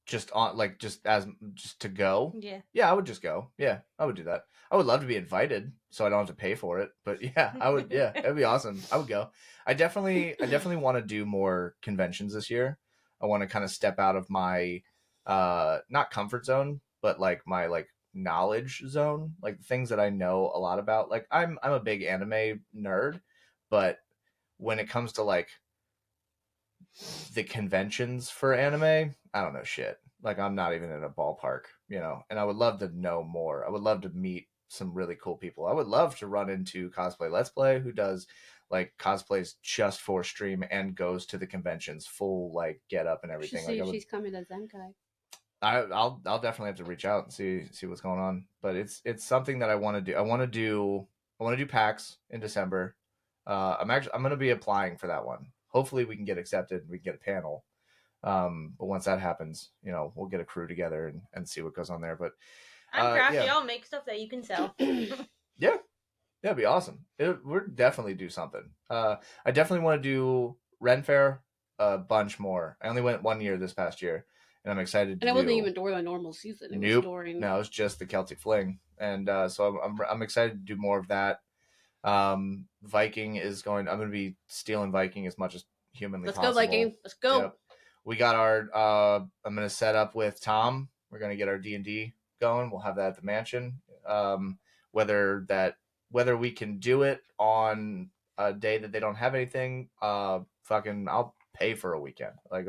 just to go? Yeah, I would just go. Yeah, I would do that. I would love to be invited, so I don't have to pay for it. But yeah, I would. Yeah, it'd be awesome. I would go. I definitely want to do more conventions this year. I want to kind of step out of my, not comfort zone, but like my like knowledge zone, like things that I know a lot about. Like I'm a big anime nerd, but when it comes to like the conventions for anime, I don't know shit. Like I'm not even in a ballpark, and I would love to know more. I would love to meet some really cool people. I would love to run into Cosplay Let's Play who does like cosplays just for stream and goes to the conventions full like get up and everything. She's coming to Zenkai. I'll definitely have to reach out and see what's going on. But it's something that I want to do. I want to do PAX in December. I'm going to be applying for that one. Hopefully we can get accepted and we can get a panel. But once that happens, we'll get a crew together and see what goes on there. But I'm crafty. Yeah. I'll make stuff that you can sell. Yeah, it'd be awesome. We'll definitely do something. I definitely want to do Ren Fair a bunch more. I only went 1 year this past year, and I'm excited. And it wasn't even during the normal season. It was during. No, it's just the Celtic Fling, and so I'm excited to do more of that. Viking is going. I'm going to be stealing Viking as much as humanly possible. Let's go, Viking. Let's go. Yep. We got our. I'm going to set up with Tom. We're going to get our D&D going. We'll have that at the mansion. Whether we can do it on a day that they don't have anything, fucking, I'll pay for a weekend. Like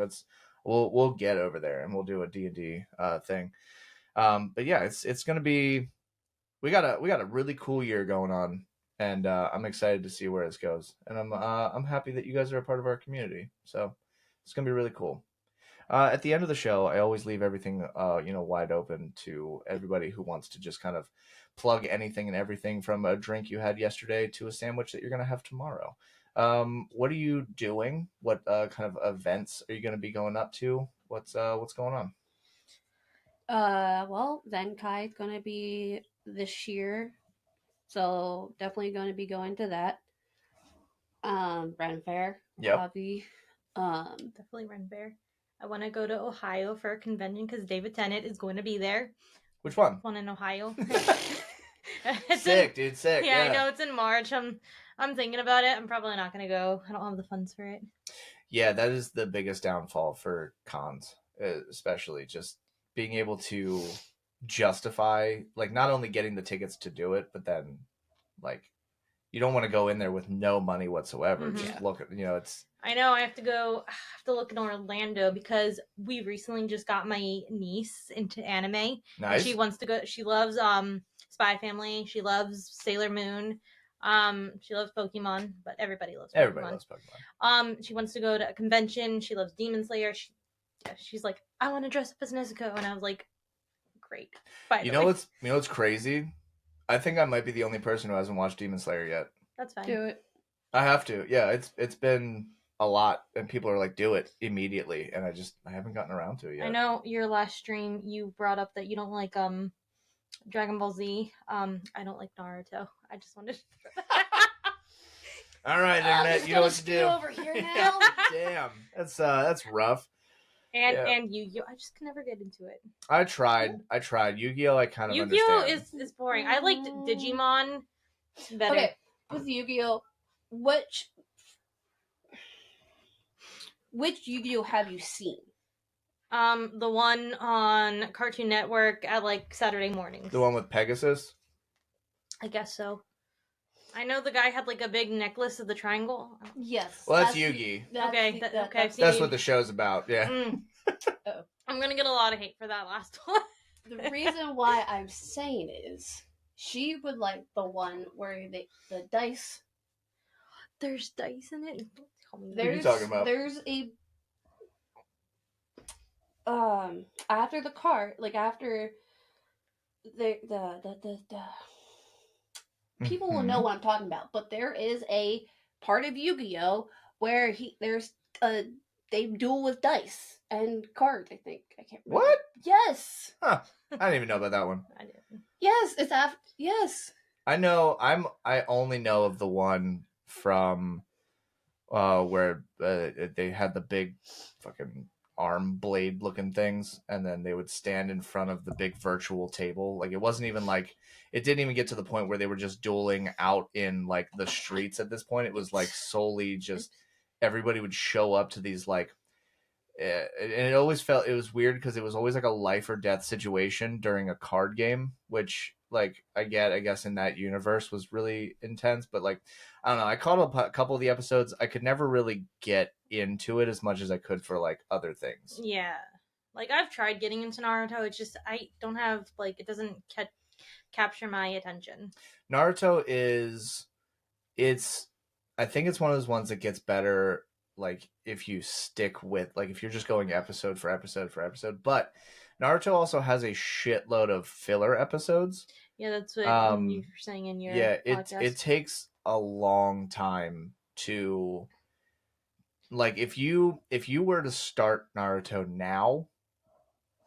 we'll get over there and we'll do a D&D thing. But yeah, it's going to be. We got a really cool year going on. And I'm excited to see where this goes, and I'm happy that you guys are a part of our community. So it's gonna be really cool. At the end of the show, I always leave everything wide open to everybody who wants to just kind of plug anything and everything from a drink you had yesterday to a sandwich that you're gonna have tomorrow. What are you doing? What kind of events are you gonna be going up to? What's going on? Well, Zenkai is gonna be this year. So definitely going to be going to that. Ren Fair. Yep. Hobby. Definitely Ren Fair. I want to go to Ohio for a convention because David Tennant is going to be there. Which one? One in Ohio. Sick, dude. Sick. Yeah, I know it's in March. I'm thinking about it. I'm probably not going to go. I don't have the funds for it. Yeah, that is the biggest downfall for cons, especially just being able to justify like not only getting the tickets to do it, but then like you don't want to go in there with no money whatsoever. Mm-hmm. Just look at it's. I know I have to look in Orlando because we recently just got my niece into anime. Nice. She wants to go. She loves Spy Family. She loves Sailor Moon. She loves Pokemon, but everybody loves Pokemon. Everybody loves Pokemon. She wants to go to a convention. She loves Demon Slayer. She's like, I want to dress up as Nezuko, and I was like, great. Finally. You know what's crazy? I think I might be the only person who hasn't watched Demon Slayer yet. That's fine. Do it. I have to. Yeah, it's been a lot, and people are like, do it immediately, and I haven't gotten around to it yet. I know your last stream you brought up that you don't like Dragon Ball Z. I don't like Naruto. I just wanted to All right, internet, you know what to do. Over here now. Damn, that's rough. And Yu-Gi-Oh! I just can never get into it. I tried. Yu-Gi-Oh! I kind of Yu-Gi-Oh! understand. is boring. I liked Digimon better. Okay, with Yu-Gi-Oh, which Yu-Gi-Oh have you seen? The one on Cartoon Network at like Saturday mornings. The one with Pegasus. I guess so. I know the guy had like a big necklace of the triangle. Yes. Well, that's Yugi. Okay, I've seen That's Yugi. what the show's about. Yeah. Oh. I'm gonna get a lot of hate for that last one. The reason why I'm saying is she would like the one where the dice. There's dice in it. Don't tell me. What are you talking about? There's a after the card, like after the people will know what I'm talking about, but there is a part of Yu-Gi-Oh where they duel with dice and cards. I think I can't remember. What? Yes. Huh. I didn't even know about that one. I didn't. Yes, it's after. Yes. I know. I only know of the one from where they had the big fucking arm blade looking things, and then they would stand in front of the big virtual table. Like, it wasn't even like, it didn't even get to the point where they were just dueling out in like the streets at this point. It was like solely just everybody would show up to these like and it always felt, it was weird because it was always like a life or death situation during a card game, which like I guess in that universe was really intense. But like, I don't know, I caught a couple of the episodes. I could never really get into it as much as I could for like other things. Yeah, like I've tried getting into Naruto. It's just I don't have like, it doesn't capture my attention. Naruto I think it's one of those ones that gets better like if you stick with, like if you're just going episode for episode for episode. But Naruto also has a shitload of filler episodes. Yeah, that's what you were saying in your podcast. It takes a long time to, like, if you were to start Naruto now,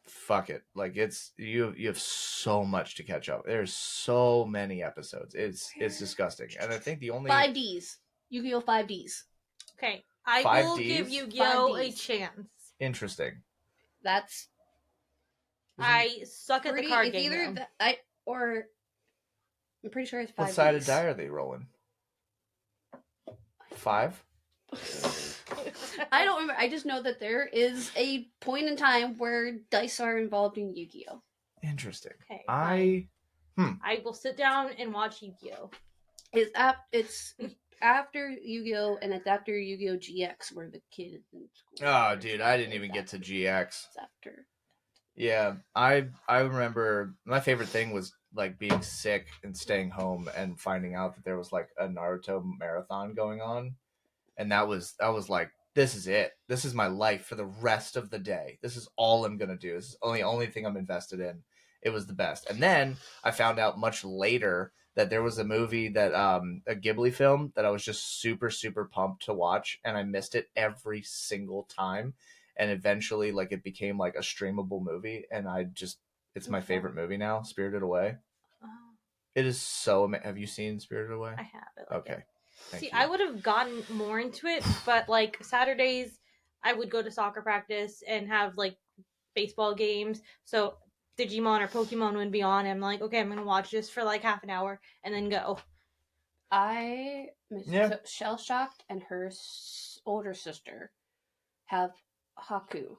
fuck it, like it's you have so much to catch up. There's so many episodes. It's disgusting. And I think the only 5Ds. Yu-Gi-Oh 5Ds. Okay, I 5Ds? will give Yu-Gi-Oh 5Ds. a chance. Interesting. That's I suck at the card game. Either or I'm pretty sure it's 5Ds. What side of die are they rolling? 5? I don't remember. I just know that there is a point in time where dice are involved in Yu-Gi-Oh. Interesting. Okay, I will sit down and watch Yu-Gi-Oh. It's after Yu-Gi-Oh, and it's after Yu-Gi-Oh GX, where the kid is in school. Oh, dude, I didn't even get to GX. It's after. Yeah, I remember my favorite thing was like being sick and staying home and finding out that there was like a Naruto marathon going on, and I was like, this is it. This is my life for the rest of the day. This is all I'm gonna do. This is the only thing I'm invested in. It was the best. And then I found out much later that there was a movie that a Ghibli film that I was just super super pumped to watch, and I missed it every single time. And eventually, like, it became like a streamable movie, and it's my favorite movie now, Spirited Away. Oh. It is so. Have you seen Spirited Away? I have it. Okay. Thank See, you. I would have gotten more into it, but like Saturdays, I would go to soccer practice and have like baseball games. So Digimon or Pokemon would be on, and I'm like, okay, I'm gonna watch this for like half an hour and then go. So Shell Shocked and her older sister have Haku.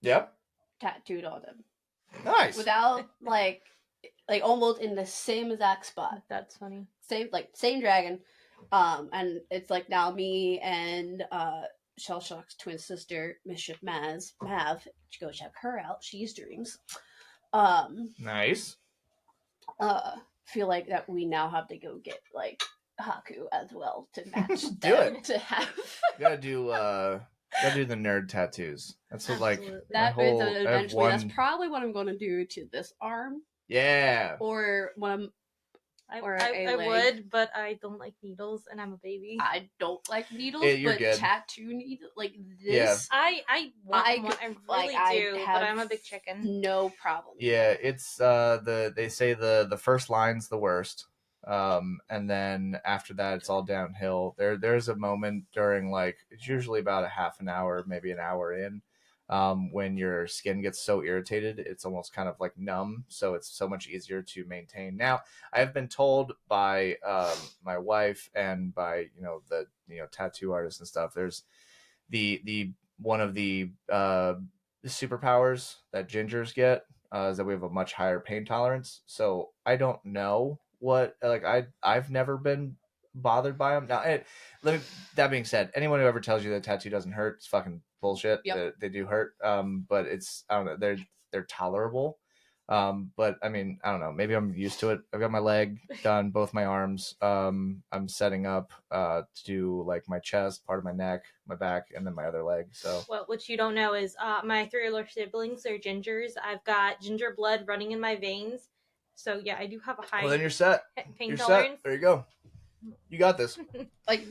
Yep. Tattooed on them. Nice. Without like almost in the same exact spot. That's funny. Same dragon. And it's like now me and Shell Shock's twin sister, Mischief Mav. Go check her out. She's Dreams. Nice. Feel like that we now have to go get like Haku as well to match Do them it. to have. Gotta do the nerd tattoos. That's what, like, Absolutely. That my is whole, eventually. That's one, probably what I'm going to do to this arm, yeah. or when I'm. I leg. would, but I don't like needles, and I'm a baby. I don't like needles, You're but good. tattoo needles like this. Yeah. I want one. I really do, but I'm a big chicken. No problem. Yeah, it's they say the first line's the worst. And then after that, it's all downhill. There's a moment during like it's usually about a half an hour, maybe an hour in, when your skin gets so irritated, it's almost kind of like numb. So it's so much easier to maintain. Now, I've been told by my wife and by the tattoo artists and stuff. There's the one of the superpowers that gingers get is that we have a much higher pain tolerance. So I don't know what like I've never been bothered by them. Now, that being said, anyone who ever tells you that tattoo doesn't hurt, it's fucking bullshit. Yep. They do hurt, but it's I don't know. They're tolerable. But I mean, I don't know. Maybe I'm used to it. I've got my leg done, both my arms. I'm setting up to do like my chest, part of my neck, my back, and then my other leg. So what you don't know is my 3 older siblings are gingers. I've got ginger blood running in my veins. So yeah, I do have a high well, then you're set. pain You're tolerance. set. There you go. You got this. Like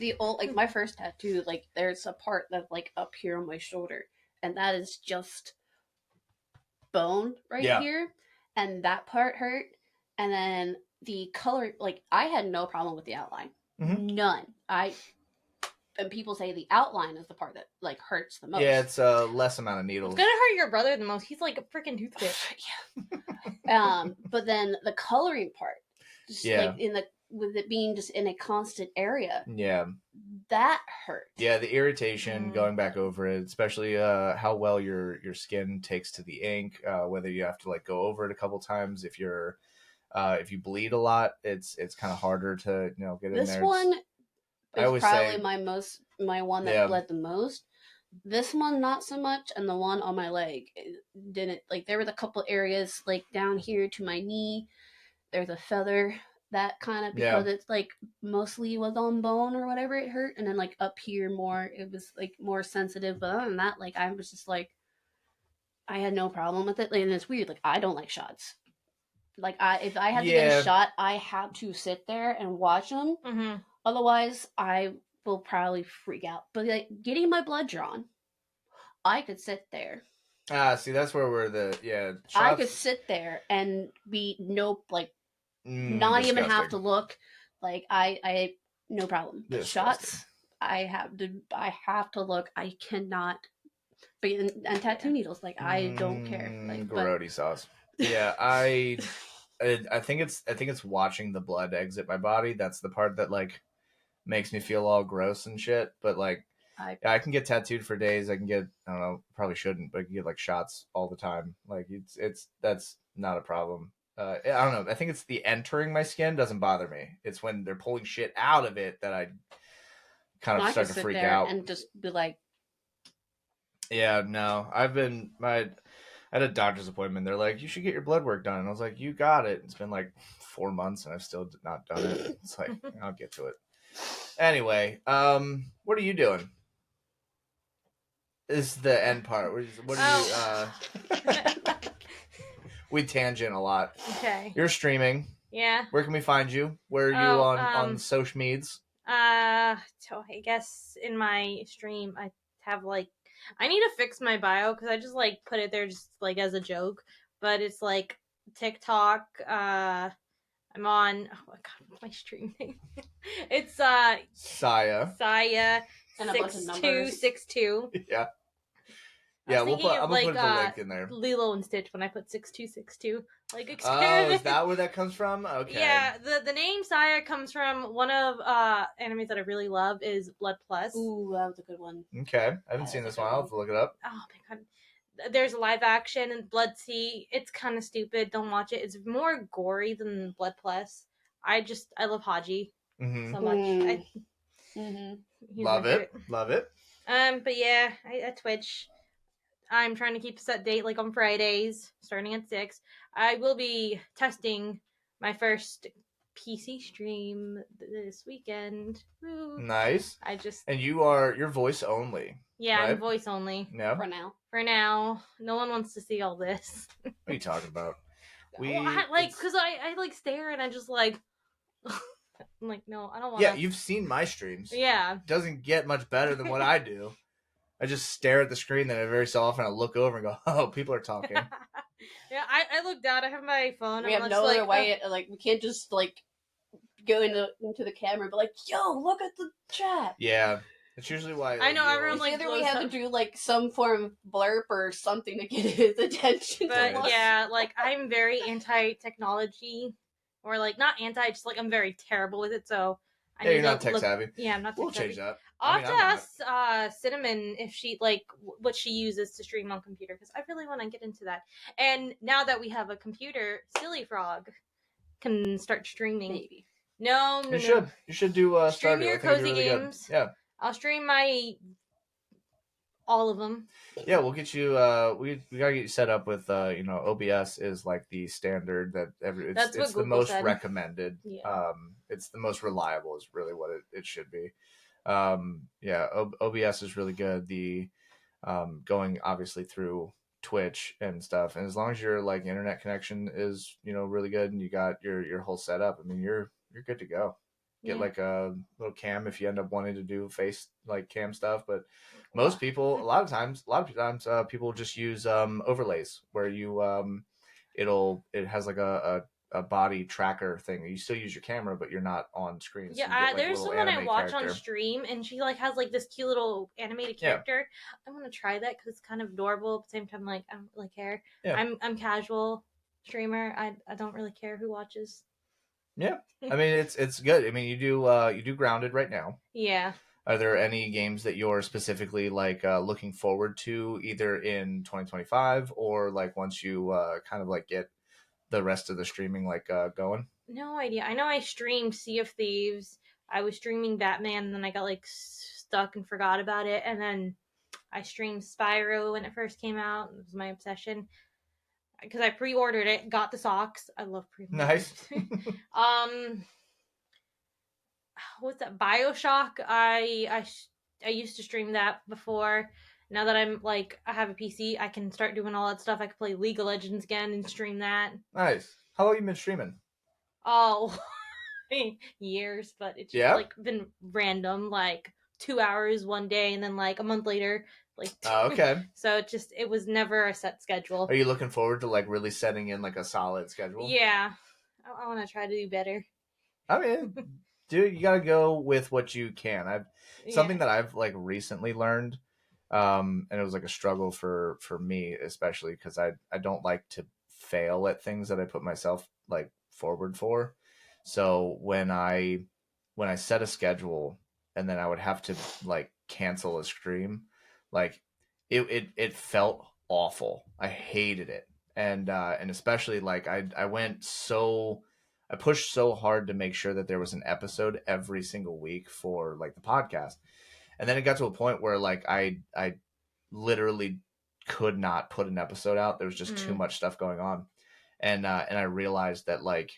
my first tattoo, like there's a part that's like up here on my shoulder, and that is just bone right here, and that part hurt. And then the color, like I had no problem with the outline, none. And people say the outline is the part that like hurts the most. Yeah, it's a less amount of needles. It's gonna hurt your brother the most. He's like a freaking toothpick. Yeah. But then the coloring part, just like with it being just in a constant area. Yeah. That hurt. Yeah, the irritation going back over it, especially how well your skin takes to the ink, whether you have to like go over it a couple times if if you bleed a lot, it's kind of harder to get in there. This one is probably my one that bled the most. This one not so much, and the one on my leg didn't. Like there was a couple areas like down here to my knee. There's a feather that kind of because it's like mostly was on bone or whatever it hurt, and then like up here more it was like more sensitive. But other than that, like I was just like I had no problem with it. Like, and it's weird. Like I don't like shots. Like if I had to get a shot, I have to sit there and watch them. Mm-hmm. Otherwise, I will probably freak out. But like getting my blood drawn, I could sit there. See, that's where we're shots. I could sit there and be not disgusting. even have to look. Like I no problem. Disgusting. Shots, I have to look. I cannot. But and tattoo needles, like I don't care. Like grody sauce. Yeah, I think it's watching the blood exit my body. That's the part that like makes me feel all gross and shit. But like I can get tattooed for days. I can get I don't know, probably shouldn't, but I can get like shots all the time. Like it's that's not a problem. I don't know. I think it's the entering my skin doesn't bother me. It's when they're pulling shit out of it that I kind of start to freak out and just be like, yeah, no. I had a doctor's appointment. They're like, you should get your blood work done. And I was like, you got it. It's been like 4 months and I've still not done it. It's like, I'll get to it. Anyway, what are you doing? This is the end part. What are you, we tangent a lot. Okay. You're streaming. Yeah. Where can we find you? Where are you on social medias? So I guess in my stream, I have like, I need to fix my bio because I just like put it there just like as a joke, but it's like TikTok. I'm on. Oh my god, what's my stream name? It's Saya and a bunch of numbers. 6262. Yeah. Yeah, I'm gonna put the link in there. Lilo and Stitch when I put 6262. Like, is that where that comes from? Okay. Yeah, the name Saya comes from one of animes that I really love is Blood Plus. Ooh, that was a good one. Okay, I haven't seen this one. I'll have to look it up. Oh my god, there's a live action and Blood Sea. It's kind of stupid. Don't watch it. It's more gory than Blood Plus. I love Haji so much. Love it. But yeah, I Twitch. I'm trying to keep a set date, like on Fridays, starting at 6. I will be testing my first PC stream this weekend. Woo. Nice. And you're voice only. Yeah, right? I'm voice only. No. For now, no one wants to see all this. What are you talking about? Because I like stare and I just like. I'm like, no, I don't want. Yeah, you've seen my streams. Yeah. It doesn't get much better than what I do. I just stare at the screen, then every so often I look over and go, "Oh, people are talking." Yeah, I look down. I have my phone. We have no other way. Like we can't just like go into the camera and be like, "Yo, look at the chat." Yeah, it's usually why I know you'll- everyone's like, Either we blows have to up. do like some form of blurb or something to get his attention. But to look. yeah, like I'm very anti-technology, or like not anti, just like I'm very terrible with it. So I Yeah, need you're to not tech look. savvy. Yeah, I'm not tech We'll savvy. change that. I'll I mean, have I'm to not. ask Cinnamon if she like what she uses to stream on computer, because I really want to get into that. And now that we have a computer, Sillyfrog can start streaming. Maybe. No. You should do Stream Stardew. your I think it'd be cozy really games. good. Yeah. I'll stream all of them. Yeah, we'll get you. We gotta get you set up with. OBS is like the standard that That's what it's the Google most said. recommended. Yeah. It's the most reliable is really what it should be. Yeah, OBS is really good. The going obviously through Twitch and stuff, and as long as your like internet connection is really good and you got your whole setup, I mean you're good to go. Get Yeah. like a little cam if you end up wanting to do face like cam stuff, but most people a lot of times people just use overlays where you it has like a body tracker thing. You still use your camera, but you're not on screen. So Yeah, you get, like, there's little someone I anime watch character. on stream, and she like has like this cute little animated Yeah. character. I want to try that because it's kind of adorable. At the same time, like I don't really care. Yeah. I'm casual streamer. I don't really care who watches. Yeah, I mean it's good. I mean you do Grounded right now. Yeah. Are there any games that you're specifically like looking forward to either in 2025 or like once you kind of like get the rest of the streaming like going? No idea. I know I streamed Sea of Thieves. I was streaming Batman, and then I got like stuck and forgot about it. And then I streamed Spyro when it first came out. It was my obsession because I pre-ordered it, got the socks. I love pre-orders. Nice. What's that? BioShock. I used to stream that before. Now that I'm like I have a PC, I can start doing all that stuff. I can play League of Legends again and stream that. Nice. How long you been streaming? Oh, years, but it's just Yeah? like been random, like 2 hours one day, and then like a month later, like. Okay. So it was never a set schedule. Are you looking forward to like really setting in like a solid schedule? Yeah, I want to try to do better. I mean, dude, you gotta go with what you can. Something that I've like recently learned, and it was like a struggle for me, especially because I don't like to fail at things that I put myself like forward for. So when I set a schedule and then I would have to like cancel a stream, like it felt awful. I hated it, and especially like I pushed so hard to make sure that there was an episode every single week for like the podcast. And then it got to a point where like I literally could not put an episode out. There was just too much stuff going on. And I realized that like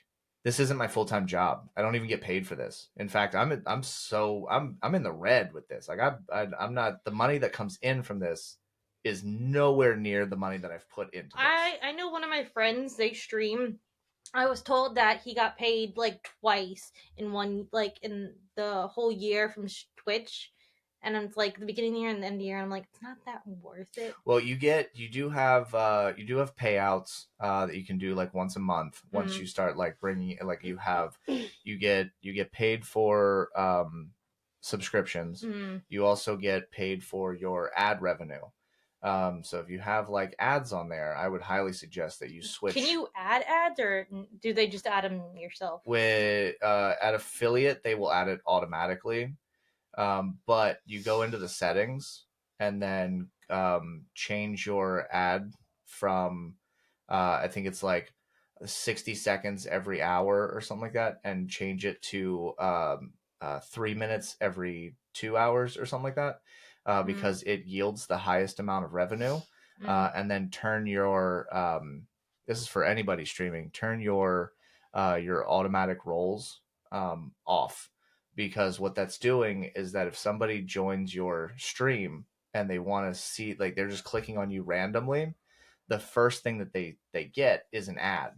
this isn't my full-time job. I don't even get paid for this. In fact, I'm in the red with this. Like I'm not, the money that comes in from this is nowhere near the money that I've put into this. I know one of my friends, they stream. I was told that he got paid like twice in the whole year from Twitch, and it's like the beginning of the year and the end of the year. And I'm like, it's not that worth it. Well, you do have payouts that you can do like once a month. Once you start like bringing like you get paid for subscriptions. You also get paid for your ad revenue. So if you have like ads on there, I would highly suggest that you switch. Can you add ads, or do they just add them yourself? With at affiliate, they will add it automatically. But you go into the settings and then change your ad from I think it's like 60 seconds every hour or something like that, and change it to 3 minutes every 2 hours or something like that. Because it yields the highest amount of revenue. And then turn your this is for anybody streaming, turn your automatic rolls off, because what that's doing is that if somebody joins your stream and they want to see, like they're just clicking on you randomly, the first thing that they get is an ad.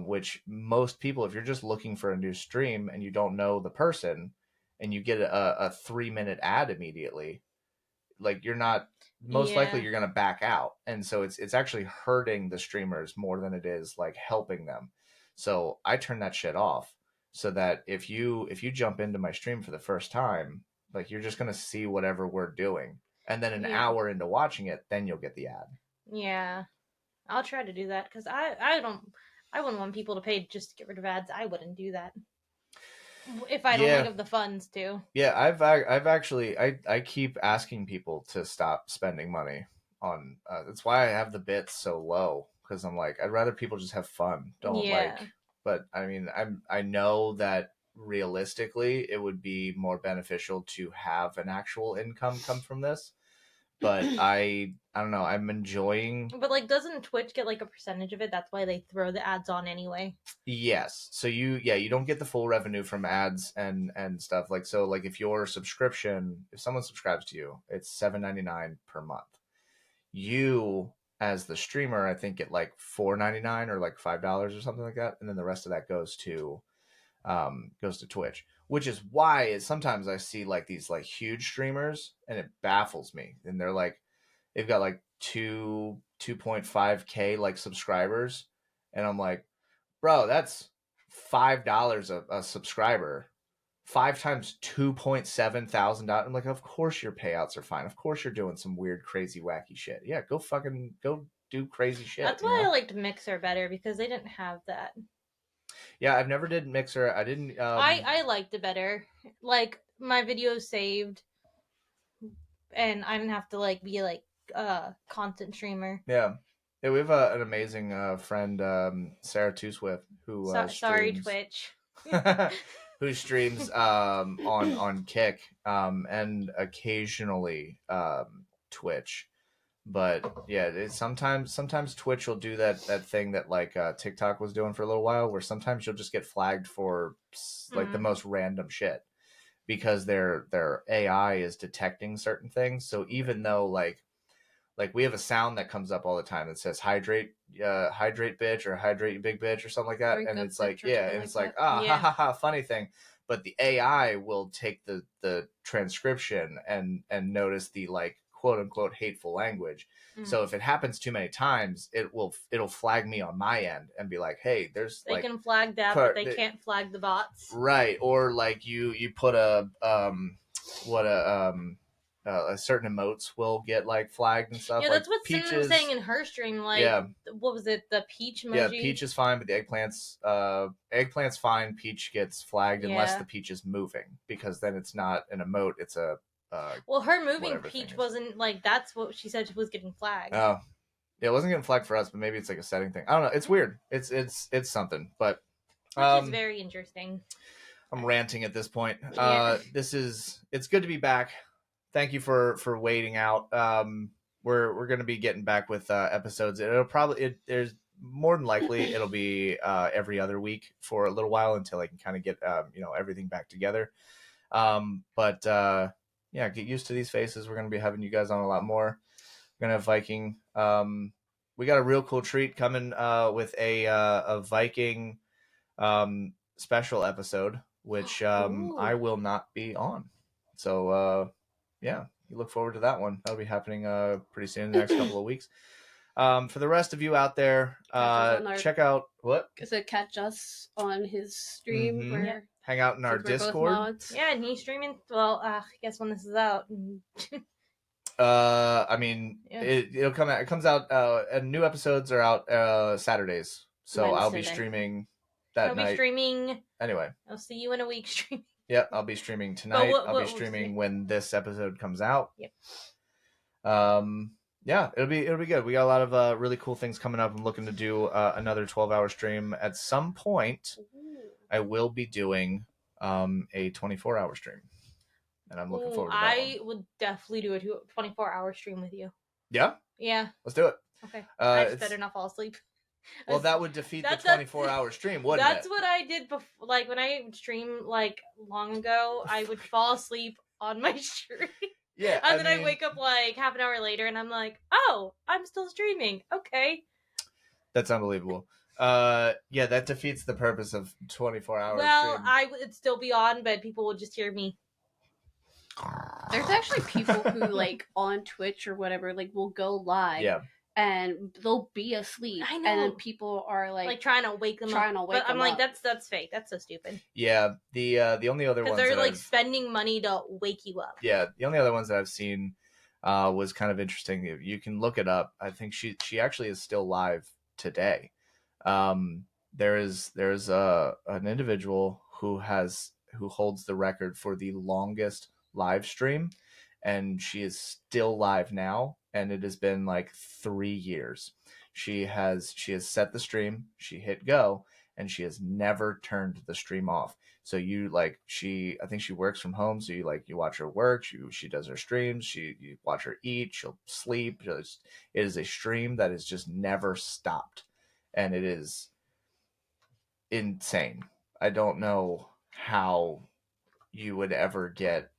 Which most people, if you're just looking for a new stream and you don't know the person, and you get a 3-minute ad immediately, like you're not likely you're gonna back out, and so it's actually hurting the streamers more than it is like helping them. So I turn that shit off. so that if you jump into my stream for the first time, like you're just gonna see whatever we're doing, and then an Yeah. hour into watching it, then you'll get the ad. Yeah, I'll try to do that because I wouldn't want people to pay just to get rid of ads. I wouldn't do that if I don't Yeah. have the funds to. Yeah, I've actually I keep asking people to stop spending money on. That's why I have the bits so low, because I'm like, I'd rather people just have fun. Don't Yeah. like. But I mean, I know that realistically, it would be more beneficial to have an actual income come from this. But I don't know. I'm enjoying. But like, doesn't Twitch get like a percentage of it? That's why they throw the ads on anyway. Yes. So you don't get the full revenue from ads and stuff. Like, so like if your subscription, if someone subscribes to you, it's $7.99 per month. You as the streamer, I think get like $4.99 or like $5 or something like that, and then the rest of that goes to Twitch, which is why sometimes I see like these like huge streamers and it baffles me. And they're like, they've got like 2.5K like subscribers, and I'm like, bro, that's $5 a subscriber. 5 times $2.7 thousand. I'm like, of course your payouts are fine. Of course you're doing some weird, crazy, wacky shit. Yeah, go do crazy shit. That's why I liked Mixer better because they didn't have that. Yeah, I've never did Mixer. I didn't. I liked it better. Like my videos saved, and I didn't have to like be like content streamer. Yeah. Yeah, we have an amazing friend, Sarah Two Swift, who Sorry, streams, Twitch. who streams on Kick and occasionally Twitch. But yeah, sometimes Twitch will do that thing that like TikTok was doing for a little while, where sometimes you'll just get flagged for like the most random shit because their AI is detecting certain things. So even though like we have a sound that comes up all the time that says hydrate bitch, or hydrate you big bitch, or something like that. Drink And up, it's like, bitch, or yeah, something and like it's like, that. ha Yeah. ha, funny thing. But the AI will take the transcription and notice the like quote unquote hateful language. So if it happens too many times, it'll flag me on my end and be like, hey, there's They like can flag that, but they can't flag the bots. right. Or like you put a certain emotes will get like flagged and stuff. Yeah, Like that's what Cinnamon was peaches. saying in her stream. Like, Yeah. what was it? The peach emoji. Yeah, peach is fine, but the eggplant's fine. Peach gets flagged unless Yeah. the peach is moving, because then it's not an emote. It's a Well, her moving whatever thing peach is. wasn't like that's what she said was getting flagged. Oh, yeah, it wasn't getting flagged for us, but maybe it's like a setting thing. I don't know. It's weird. It's something, but Which is very interesting. I'm ranting at this point. Yeah. It's good to be back. Thank you for waiting out. We're going to be getting back with episodes. There's more than likely it'll be every other week for a little while until I can kind of get everything back together. But yeah, get used to these faces. We're going to be having you guys on a lot more. We're going to have Viking. We got a real cool treat coming with a Viking special episode, which I will not be on. So yeah, you look forward to that one. That'll be happening pretty soon in the next couple of weeks. For the rest of you out there, check out what? So catch us on his stream. Mhm. Where Hang out in our Discord. Yeah, and he's streaming. Well, I guess when this is out. I mean, Yeah. it'll come out. It comes out. And new episodes are out Saturdays. So I'll be Wednesday. streaming that I'll night. be streaming. Anyway. I'll see you in a week streaming. Yep, I'll be streaming tonight. I'll be streaming when this episode comes out. Yep. Yeah, it'll be good. We got a lot of really cool things coming up. I'm looking to do another 12-hour stream at some point. I will be doing a 24-hour stream, and I'm looking forward to that. I would definitely do a 24-hour stream with you. Yeah. Yeah. Let's do it. Okay. I just better not fall asleep. Well, that would defeat the 24-hour stream, wouldn't That's it? what I did before. Like when I streamed like long ago, I would fall asleep on my stream. Yeah, and then I wake up like half an hour later, and I'm like, "Oh, I'm still streaming." Okay. That's unbelievable. Yeah, that defeats the purpose of 24-hour Well, stream. I would still be on, but people would just hear me. There's actually people who like on Twitch or whatever like will go live. Yeah. and they'll be asleep. I know. And then people are like trying to wake them up. But I'm like, that's fake. That's so stupid. Yeah, the only other ones because they're that like spending money to wake you up. Yeah, the only other ones that I've seen was kind of interesting. You can look it up. I think she actually is still live today. There's an individual who holds the record for the longest live stream, and she is still live now, and it has been like 3 years. She has set the stream, she hit go, and she has never turned the stream off. So you like I think she works from home, so you watch her work, she does her streams, you watch her eat, she'll sleep. It is a stream that is just never stopped, and it is insane. I don't know how you would ever get.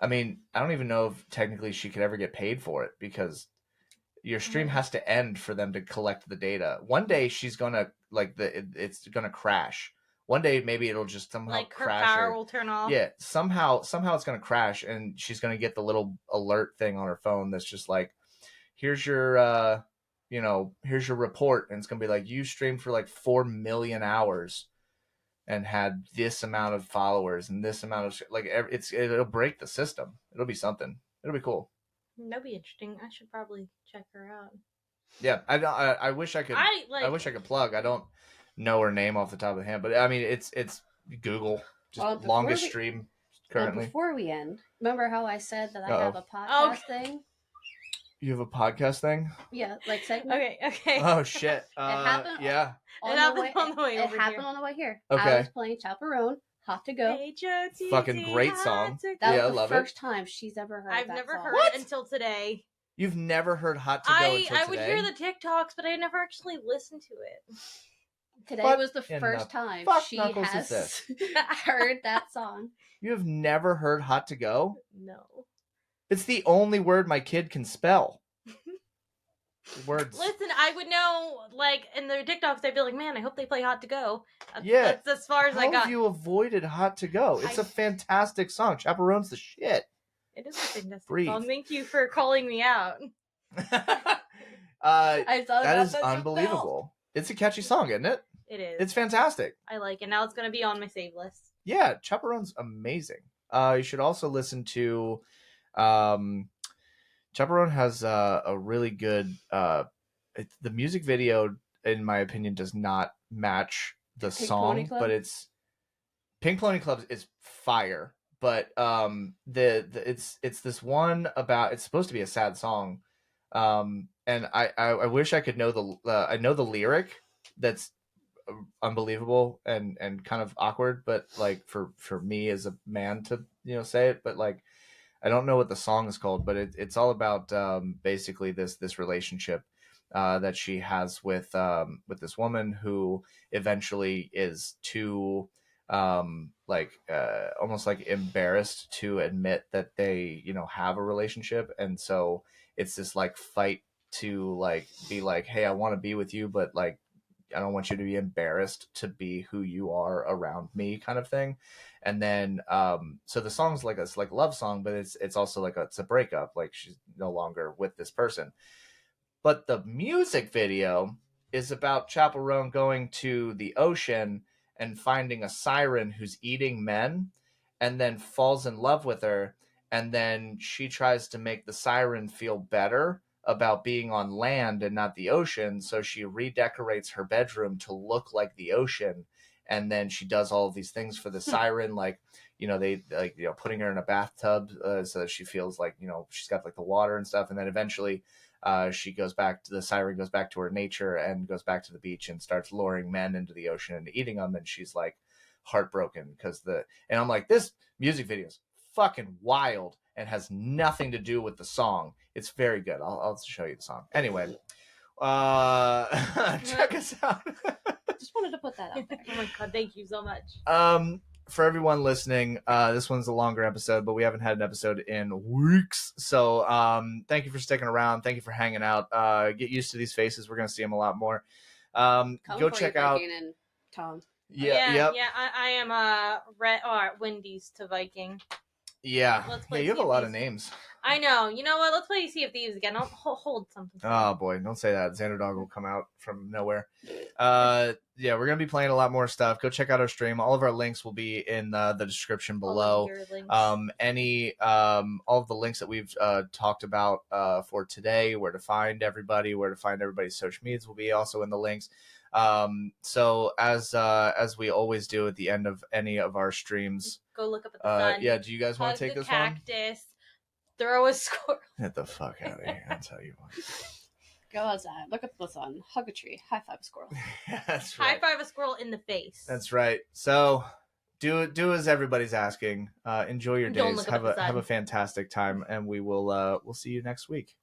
I mean, I don't even know if technically she could ever get paid for it, because your stream has to end for them to collect the data. One day she's gonna it's gonna crash. One day maybe it'll just somehow like her crash. Power will turn off. Yeah, somehow it's gonna crash, and she's gonna get the little alert thing on her phone that's just like, here's your here's your report, and it's gonna be like, you streamed for like 4 million hours and had this amount of followers and this amount of it'll break the system. It'll be something. It'll be cool. That'd be interesting. I should probably check her out. Yeah, I wish I could. I wish I could plug. I don't know her name off the top of the head, but I mean, it's Google just longest stream currently. Before we end, remember how I said that I have a podcast thing? You have a podcast thing? Yeah, like segment. Okay. Oh shit! It happened. Yeah. It happened on the way over here. It happened on the way here. Okay. I was playing Chaperone, Hot to Go. H-O-T-T, fucking great song. That yeah, was the love first time she's ever heard I've that never song. heard it until today. You've never heard Hot to Go until today? I would hear the TikToks, but I never actually listened to it. Today was the first time she has heard that song. You have never heard Hot to Go? No. It's the only word my kid can spell. Words. Listen, I would know, like, in the TikToks, I'd be like, man, I hope they play Hot to Go. That's as far as I got. How have you avoided Hot to Go? It's a fantastic song. Chaperone's the shit. It is a fantastic song. Thank you for calling me out. That is unbelievable. It's a catchy song, isn't it? It is. It's fantastic. I like it. Now it's going to be on my save list. Yeah, Chaperone's amazing. You should also listen to... Chaperone has a really good... the music video, in my opinion, does not match the song, but it's... Pink Pony Club is fire, but it's this one about... It's supposed to be a sad song, and I wish I could know I know the lyric that's unbelievable and kind of awkward, but like for me as a man to say it, but like I don't know what the song is called, but it's all about basically this relationship that she has with this woman who eventually is too almost like embarrassed to admit that they have a relationship, and so it's this like fight to like be like, hey, I want to be with you, but like I don't want you to be embarrassed to be who you are around me, kind of thing. And then so the song's like a love song, but it's also like it's a breakup, like she's no longer with this person. But the music video is about Chaperone going to the ocean and finding a siren who's eating men, and then falls in love with her, and then she tries to make the siren feel better about being on land and not the ocean, so she redecorates her bedroom to look like the ocean, and then she does all of these things for the siren, like they putting her in a bathtub so that she feels like she's got like the water and stuff, and then eventually the siren goes back to her nature and goes back to the beach and starts luring men into the ocean and eating them, and she's like heartbroken and I'm like, this music video is fucking wild and has nothing to do with the song. It's very good. I'll show you the song. Anyway, check us out. Just wanted to put that out there. Oh my god, thank you so much. For everyone listening, this one's a longer episode, but we haven't had an episode in weeks. So thank you for sticking around. Thank you for hanging out. Get used to these faces. We're going to see them a lot more. Go check out... And Tom. Yeah. I am Wendy's to Viking. Yeah. You have a lot of names. I know. You know what? Let's play Sea of Thieves again. I'll hold something. Oh boy, don't say that. Xanadog will come out from nowhere. Yeah, we're gonna be playing a lot more stuff. Go check out our stream. All of our links will be in the description below. All of your links. All of the links that we've talked about for today, where to find everybody, where to find everybody's social medias will be also in the links. So as we always do at the end of any of our streams, go look up at the sun. Yeah, do you guys want to take this cactus, throw a squirrel. Get the fuck out of here! I'll tell you what. Go outside, look at the sun, hug a tree, high five a squirrel. That's right. High five a squirrel in the face. That's right. So do as everybody's asking. Enjoy your days. Have a fantastic time, and we'll see you next week.